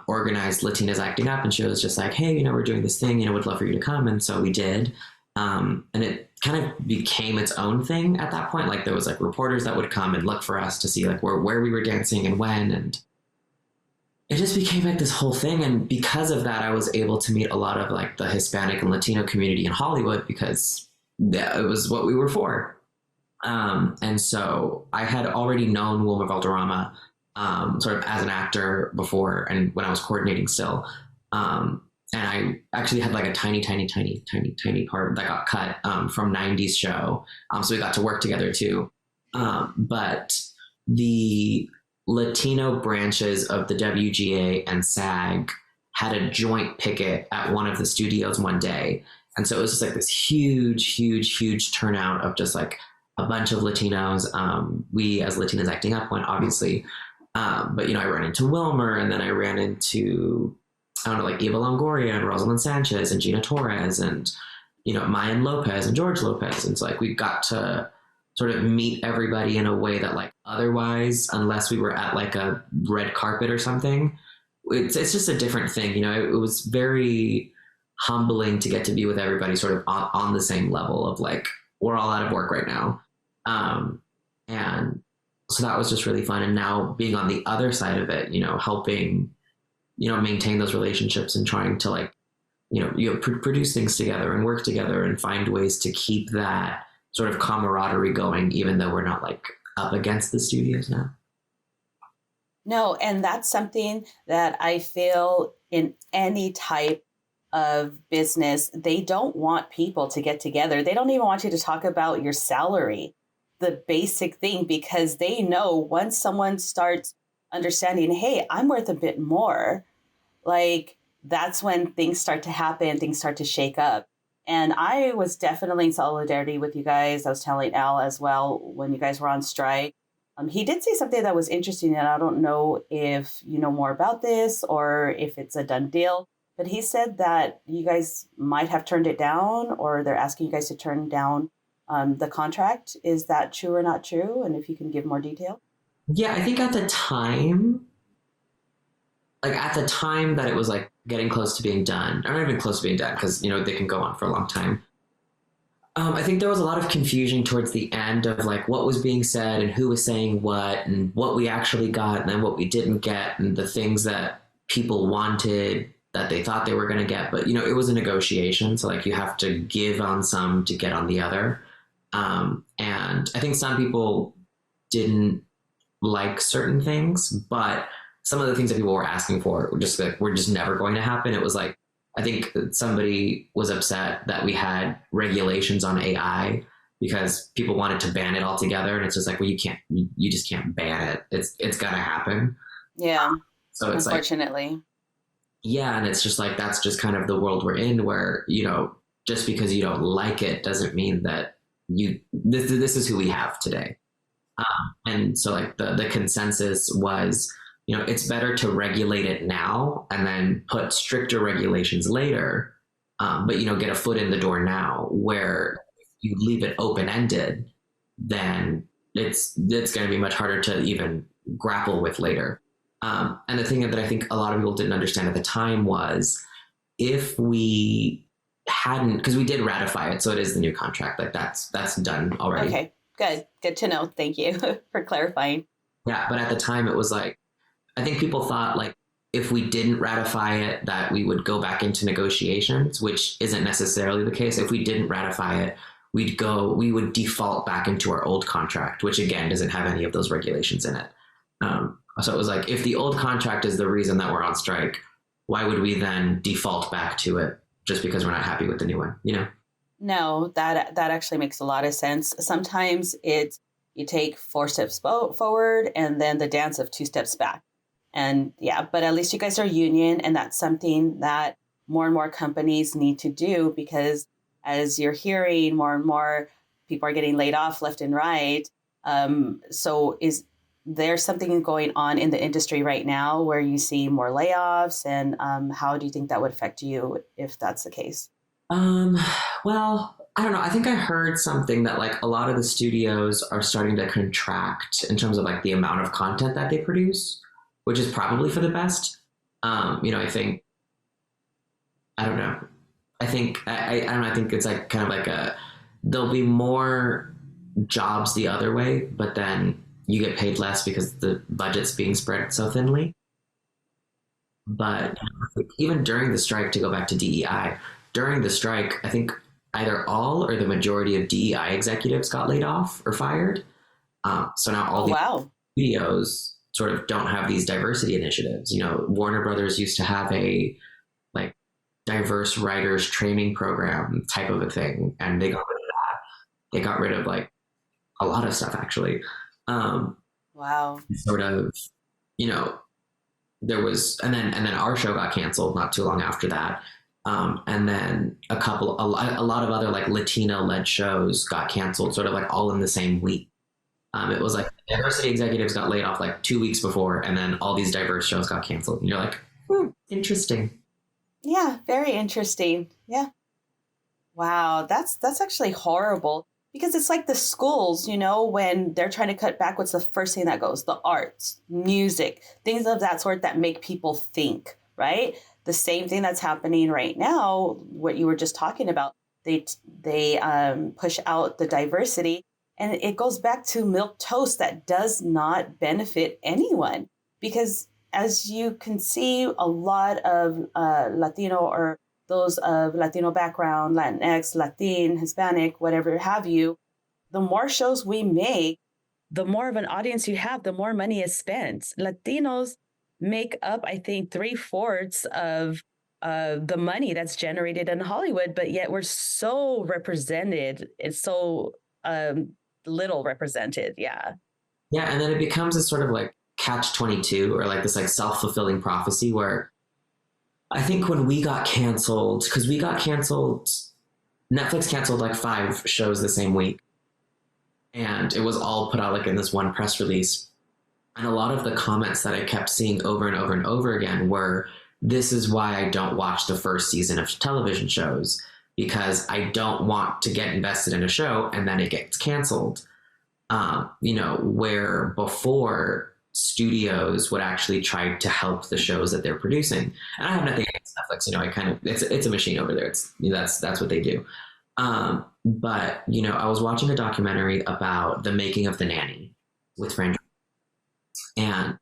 organized Latinas Acting Up, and she was just like, hey, we're doing this thing, would love for you to come. And so we did. And it kind of became its own thing at that point. Like there was like reporters that would come and look for us to see like where we were dancing and when, and it just became like this whole thing. And because of that, I was able to meet a lot of like the Hispanic and Latino community in Hollywood, because it was what we were for. And so I had already known Wilmer Valderrama sort of as an actor before, and when I was coordinating still. And I actually had like a tiny part that got cut from 90s show. So we got to work together too. But the Latino branches of the WGA and SAG had a joint picket at one of the studios one day. And so it was just like this huge turnout of just like a bunch of Latinos. We as Latinas Acting Up went, obviously. But, I ran into Wilmer, and then I ran into, like Eva Longoria and Rosalind Sanchez and Gina Torres and, Mayan Lopez and George Lopez. And so like we got to sort of meet everybody in a way that like otherwise, unless we were at like a red carpet or something, it's just a different thing. It was very humbling to get to be with everybody sort of on the same level of like, we're all out of work right now. And so that was just really fun. And now being on the other side of it, helping, maintain those relationships and trying to like, produce things together and work together and find ways to keep that sort of camaraderie going, even though we're not like up against the studios now. No, and that's something that I feel in any type of business, they don't want people to get together. They don't even want you to talk about your salary, the basic thing, because they know once someone starts understanding, hey, I'm worth a bit more, like that's when things start to happen, things start to shake up. And I was definitely in solidarity with you guys. I was telling Al as well when you guys were on strike. He did say something that was interesting, and I don't know if you know more about this or if it's a done deal, but he said that you guys might have turned it down, or they're asking you guys to turn down the contract. Is that true or not true? And if you can give more detail. Yeah, I think at the time that it was like getting close to being done, or not even close to being done, because, they can go on for a long time. I think there was a lot of confusion towards the end of like what was being said and who was saying what and what we actually got and then what we didn't get and the things that people wanted that they thought they were going to get. But, it was a negotiation. So like you have to give on some to get on the other. And I think some people didn't like certain things, but some of the things that people were asking for were just never going to happen. It was like, I think somebody was upset that we had regulations on AI because people wanted to ban it altogether. And it's just like, well, you just can't ban it. It's going to happen. Yeah. So it's unfortunately. Like, yeah. And it's just like, that's just kind of the world we're in where, just because you don't like it doesn't mean that this is who we have today. And so like the consensus was, it's better to regulate it now and then put stricter regulations later. But, get a foot in the door now, where if you leave it open-ended, then it's going to be much harder to even grapple with later. And the thing that I think a lot of people didn't understand at the time was, if we hadn't, because we did ratify it, so it is the new contract, like that's done already. Okay, good to know. Thank you for clarifying. Yeah, but at the time it was like, I think people thought like, if we didn't ratify it, that we would go back into negotiations, which isn't necessarily the case. If we didn't ratify it, we would default back into our old contract, which again doesn't have any of those regulations in it. So it was like, if the old contract is the reason that we're on strike, why would we then default back to it just because we're not happy with the new one? No, that actually makes a lot of sense. Sometimes you take 4 steps forward and then the dance of 2 steps back. And yeah, but at least you guys are union, and that's something that more and more companies need to do, because as you're hearing, more and more people are getting laid off left and right. So is there something going on in the industry right now where you see more layoffs, and how do you think that would affect you if that's the case? Well, I don't know. I think I heard something that like a lot of the studios are starting to contract in terms of like the amount of content that they produce, which is probably for the best. I think, I don't know. I think, I don't know. I think it's like kind of like there'll be more jobs the other way, but then you get paid less because the budget's being spread so thinly. But even during the strike, to go back to DEI, during the strike, I think either all or the majority of DEI executives got laid off or fired. So now all the studios sort of don't have these diversity initiatives. Warner Brothers used to have a like diverse writers training program type of a thing, and they got rid of that. They got rid of like a lot of stuff actually. Wow. Sort of, there was, and then our show got canceled not too long after that. And then a lot of other like Latino led shows got canceled sort of like all in the same week. It was like diversity executives got laid off like 2 weeks before, and then all these diverse shows got canceled. And you're like, interesting. Yeah, very interesting. Yeah. Wow, that's actually horrible, because it's like the schools, when they're trying to cut back, what's the first thing that goes? The arts, music, things of that sort that make people think, right? The same thing that's happening right now, what you were just talking about, they push out the diversity, and it goes back to milquetoast that does not benefit anyone, because as you can see, a lot of Latino or those of Latino background, Latinx, Latine, Hispanic, whatever have you, the more shows we make, the more of an audience you have, the more money is spent. Latinos make up, I think, 3/4 of the money that's generated in Hollywood, but yet we're so represented. It's so little represented. Yeah. Yeah. And then it becomes a sort of like catch-22, or like this like self-fulfilling prophecy, where I think when we got canceled, because Netflix canceled like 5 shows the same week, and it was all put out like in this one press release. And a lot of the comments that I kept seeing over and over and over again were, this is why I don't watch the first season of television shows, because I don't want to get invested in a show and then it gets canceled. Where before studios would actually try to help the shows that they're producing. And I have nothing against Netflix, it's a machine over there. It's, that's what they do. But, I was watching a documentary about the making of The Nanny with Fran. And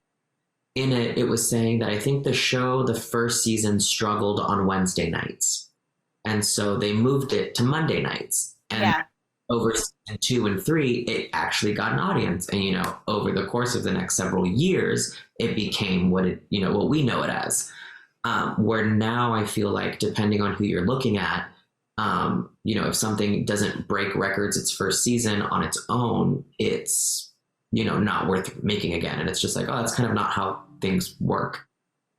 in it, it was saying that I think the first season struggled on Wednesday nights. And so they moved it to Monday nights. And over season 2 and 3, it actually got an audience. And, over the course of the next several years, it became what we know it as. Where now I feel like, depending on who you're looking at, if something doesn't break records its first season on its own, it's, not worth making again. And it's just like, oh, that's kind of not how things work.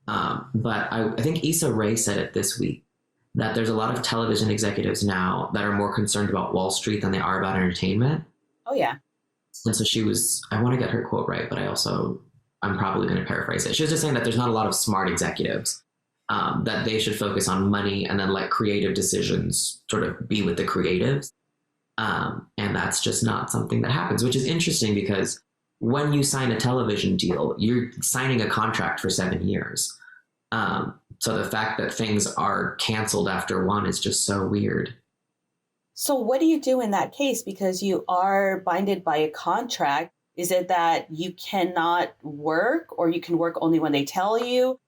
But I think Issa Rae said it this week, that there's a lot of television executives now that are more concerned about Wall Street than they are about entertainment. Oh, yeah. And so I want to get her quote right, but I'm probably going to paraphrase it. She was just saying that there's not a lot of smart executives, that they should focus on money and then let creative decisions sort of be with the creatives. And that's just not something that happens, which is interesting because when you sign a television deal, you're signing a contract for 7 years. So the fact that things are canceled after one is just so weird. So what do you do in that case? Because you are binded by a contract. Is it that you cannot work, or you can work only when they tell you?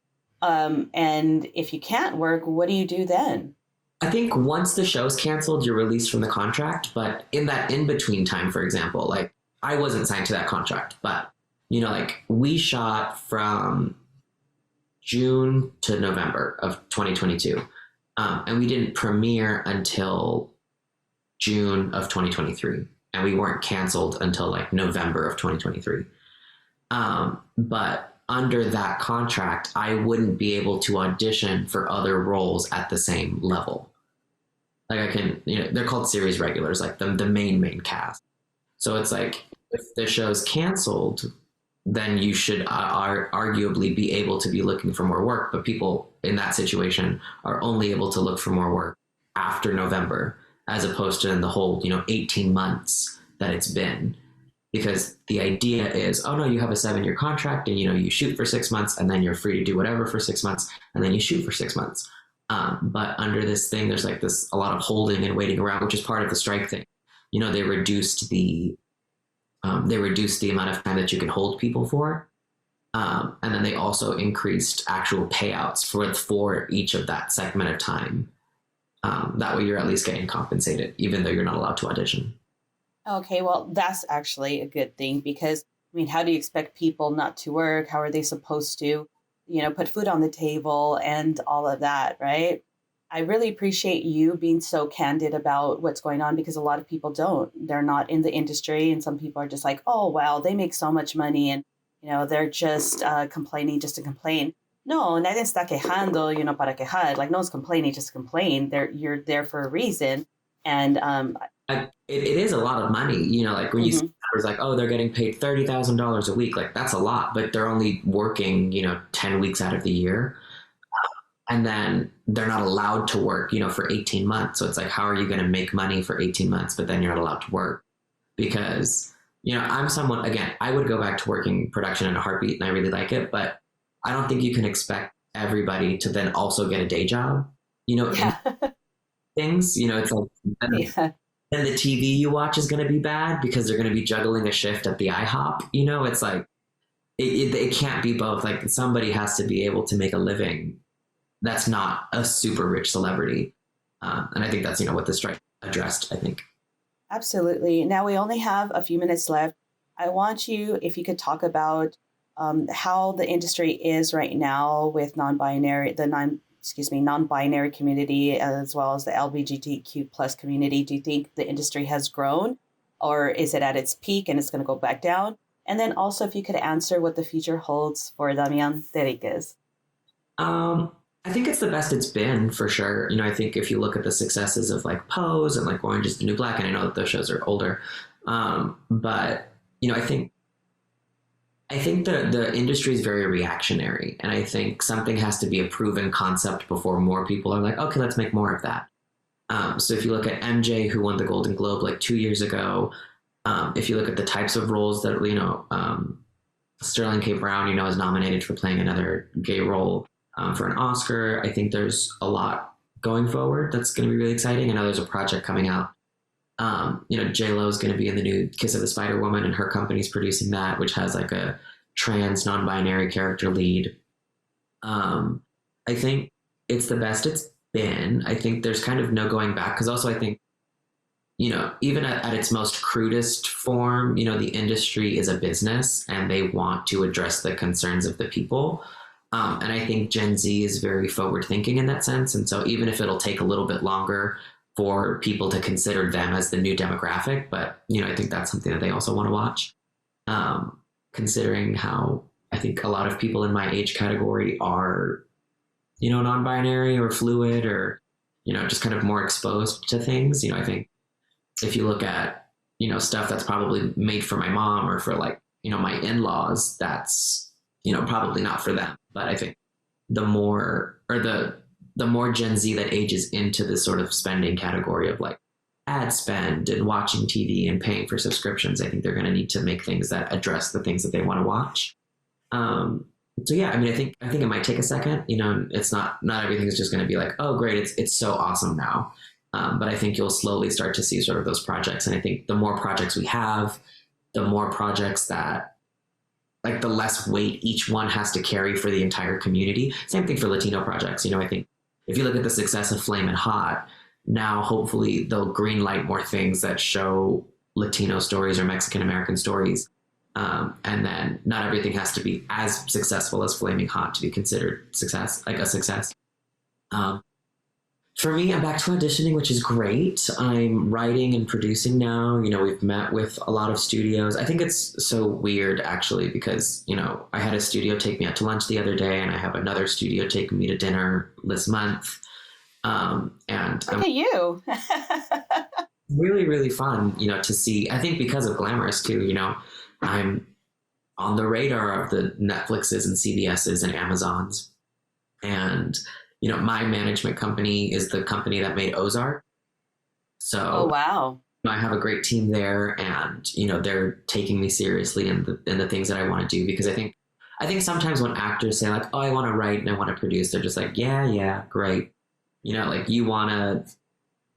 And if you can't work, what do you do then? I think once the show's canceled, you're released from the contract. But in that in-between time, for example, like I wasn't signed to that contract, but like we shot from June to November of 2022. And we didn't premiere until June of 2023. And we weren't canceled until like November of 2023. But under that contract, I wouldn't be able to audition for other roles at the same level. Like I can, they're called series regulars, like the main cast. So it's like, if the show's canceled, then you should arguably be able to be looking for more work. But people in that situation are only able to look for more work after November, as opposed to in the whole, 18 months that it's been. Because the idea is, oh no, you have a 7-year contract and, you shoot for 6 months and then you're free to do whatever for 6 months and then you shoot for 6 months. But under this thing, there's like a lot of holding and waiting around, which is part of the strike thing. They reduced the amount of time that you can hold people for. And then they also increased actual payouts for each of that segment of time. That way you're at least getting compensated, even though you're not allowed to audition. Okay, well, that's actually a good thing because, how do you expect people not to work? How are they supposed to, put food on the table and all of that, right? I really appreciate you being so candid about what's going on because a lot of people don't. They're not in the industry, and some people are just like, oh, wow, they make so much money and, they're just complaining just to complain. No, nadie está quejando, para quejar. Like, no one's complaining just to complain. You're there for a reason. And it is a lot of money, like when you see numbers like, oh, they're getting paid $30,000 a week. Like that's a lot, but they're only working, 10 weeks out of the year. And then they're not allowed to work, for 18 months. So it's like, how are you going to make money for 18 months, but then you're not allowed to work? Because, I'm someone, again, I would go back to working production in a heartbeat and I really like it, but I don't think you can expect everybody to then also get a day job, yeah. things, it's like, then the TV you watch is going to be bad because they're going to be juggling a shift at the IHOP. It's like, it can't be both. Like somebody has to be able to make a living that's not a super rich celebrity. And I think that's, what the strike addressed, I think. Absolutely. Now we only have a few minutes left. I want you, if you could talk about how the industry is right now with non-binary community, as well as the LBGTQ plus community. Do you think the industry has grown, or is it at its peak and it's going to go back down? And then also, if you could answer what the future holds for Damian Terriquez. I think it's the best it's been, for sure. I think if you look at the successes of like Pose and like Orange is the New Black, and I know that those shows are older, but I think the industry is very reactionary, and I think something has to be a proven concept before more people are like, okay, let's make more of that. So if you look at MJ, who won the Golden Globe like 2 years ago, if you look at the types of roles that, Sterling K. Brown, is nominated for playing another gay role for an Oscar. I think there's a lot going forward that's going to be really exciting. I know there's a project coming out. J-Lo is going to be in the new Kiss of the Spider Woman, and her company's producing that, which has like a trans non-binary character lead. I think it's the best it's been. I think there's kind of no going back, because also I think, even at its most crudest form, the industry is a business and they want to address the concerns of the people. And I think Gen Z is very forward thinking in that sense. And so even if it'll take a little bit longer for people to consider them as the new demographic, but, I think that's something that they also want to watch. Considering how I think a lot of people in my age category are, non-binary or fluid or, just kind of more exposed to things. I think if you look at, stuff that's probably made for my mom or for like, my in-laws, that's, probably not for them. But I think the more Gen Z that ages into this sort of spending category of like ad spend and watching TV and paying for subscriptions, I think they're going to need to make things that address the things that they want to watch. So yeah, I think it might take a second. It's not everything is just going to be like, oh great, it's so awesome now. But I think you'll slowly start to see sort of those projects. And I think the more projects we have, the more projects that, like, the less weight each one has to carry for the entire community. Same thing for Latino projects. I think if you look at the success of Flamin' Hot, now hopefully they'll greenlight more things that show Latino stories or Mexican American stories. And then not everything has to be as successful as Flaming Hot to be considered a success. For me, I'm back to auditioning, which is great. I'm writing and producing now. We've met with a lot of studios. I think it's so weird, actually, because, I had a studio take me out to lunch the other day, and I have another studio taking me to dinner this month. And look at you. Really, really fun, to see. I think because of Glamorous, too, I'm on the radar of the Netflixes and CBSs and Amazons. And my management company is the company that made Ozark. So, oh, wow. I have a great team there, and, they're taking me seriously in the things that I want to do, because I think sometimes when actors say like, oh, I want to write and I want to produce, they're just like, yeah, great. Like you want to,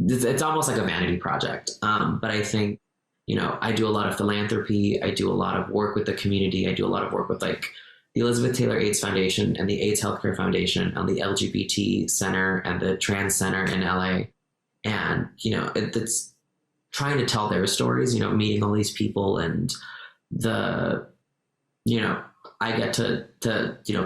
it's almost like a vanity project. But I think, I do a lot of philanthropy. I do a lot of work with the community. I do a lot of work with like the Elizabeth Taylor AIDS Foundation and the AIDS Healthcare Foundation and the LGBT Center and the Trans Center in LA. And, it's trying to tell their stories, meeting all these people, and I get to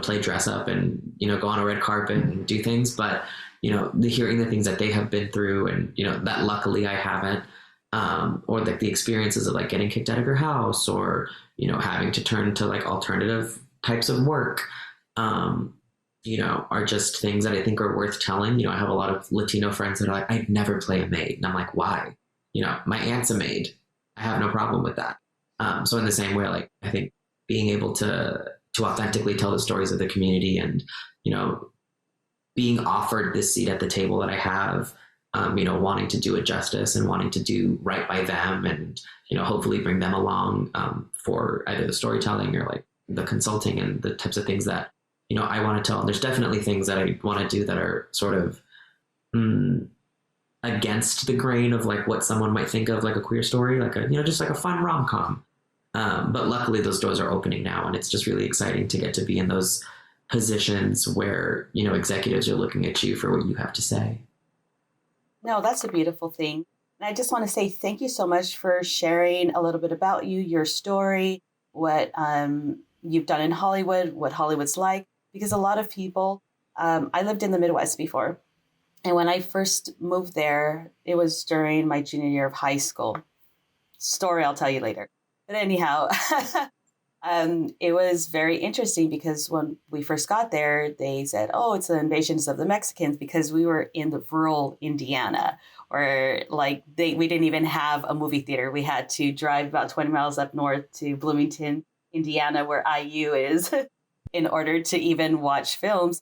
play dress up and, go on a red carpet and do things, but, hearing the things that they have been through and, that luckily I haven't, or like the experiences of like getting kicked out of your house or, having to turn to like alternative types of work, are just things that I think are worth telling. I have a lot of Latino friends that are like, I'd never play a maid. And I'm like, why? My aunt's a maid. I have no problem with that. So in the same way, like, I think being able to authentically tell the stories of the community and, being offered this seat at the table that I have, wanting to do it justice and wanting to do right by them and, hopefully bring them along for either the storytelling or like the consulting and the types of things that, I want to tell. And there's definitely things that I want to do that are sort of against the grain of like what someone might think of like a queer story, like a, just like a fun rom-com. But luckily those doors are opening now, and it's just really exciting to get to be in those positions where, executives are looking at you for what you have to say. No, that's a beautiful thing. And I just want to say thank you so much for sharing a little bit about you, your story, what you've done in Hollywood, what Hollywood's like, because a lot of people, I lived in the Midwest before. And when I first moved there, it was during my junior year of high school. Story I'll tell you later. But anyhow, it was very interesting because when we first got there, they said, oh, it's the invasions of the Mexicans, because we were in the rural Indiana, or like we didn't even have a movie theater. We had to drive about 20 miles up north to Bloomington, Indiana, where IU is, in order to even watch films.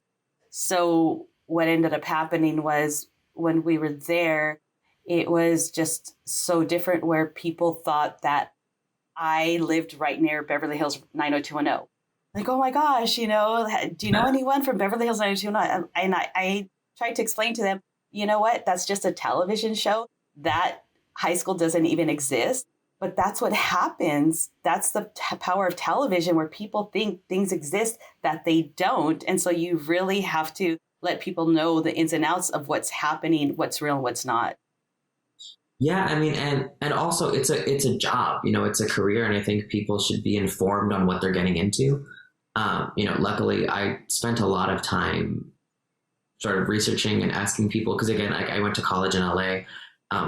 So what ended up happening was when we were there, it was just so different, where people thought that I lived right near Beverly Hills 90210. Like, oh my gosh, do you know anyone from Beverly Hills 90210? And I tried to explain to them, you know what, that's just a television show. That high school doesn't even exist. But that's what happens. That's the power of television, where people think things exist that they don't. And so you really have to let people know the ins and outs of what's happening, what's real and what's not. Yeah, I mean, and also it's a job, it's a career, and I think people should be informed on what they're getting into. Luckily, I spent a lot of time sort of researching and asking people because again, I went to college in LA,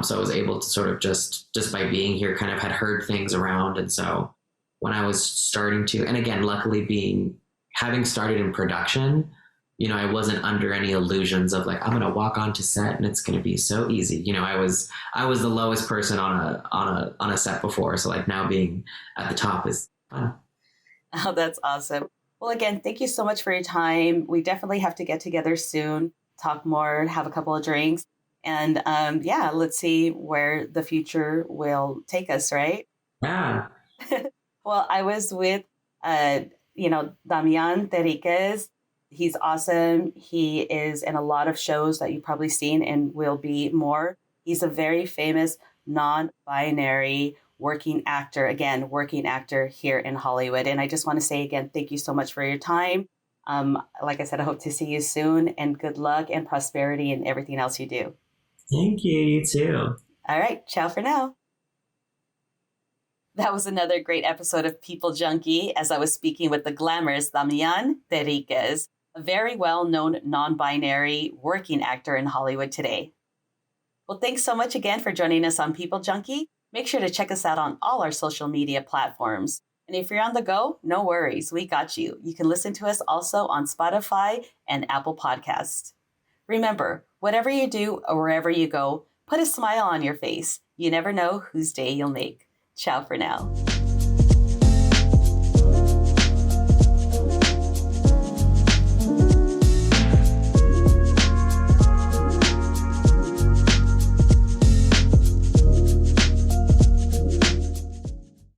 so I was able to sort of just by being here, kind of had heard things around, and so when I was starting to, and again, luckily being having started in production, I wasn't under any illusions of like I'm gonna walk onto set and it's gonna be so easy. I was the lowest person on a set before, so like now being at the top is fun. Oh, that's awesome. Well, again, thank you so much for your time. We definitely have to get together soon, talk more, have a couple of drinks. And yeah, let's see where the future will take us, right? Yeah. Well, I was with, uh, Damian Terriquez. He's awesome. He is in a lot of shows that you've probably seen and will be more. He's a very famous non-binary working actor, again, working actor here in Hollywood. And I just want to say again, thank you so much for your time. Like I said, I hope to see you soon and good luck and prosperity and everything else you do. Thank you. You too. All right, ciao for now. That was another great episode of People Junkie as I was speaking with the glamorous Damian Terriquez, a very well known non binary working actor in Hollywood today. Well, thanks so much again for joining us on People Junkie. Make sure to check us out on all our social media platforms. And if you're on the go, no worries, we got you. You can listen to us also on Spotify and Apple Podcasts. Remember, whatever you do or wherever you go, put a smile on your face. You never know whose day you'll make. Ciao for now.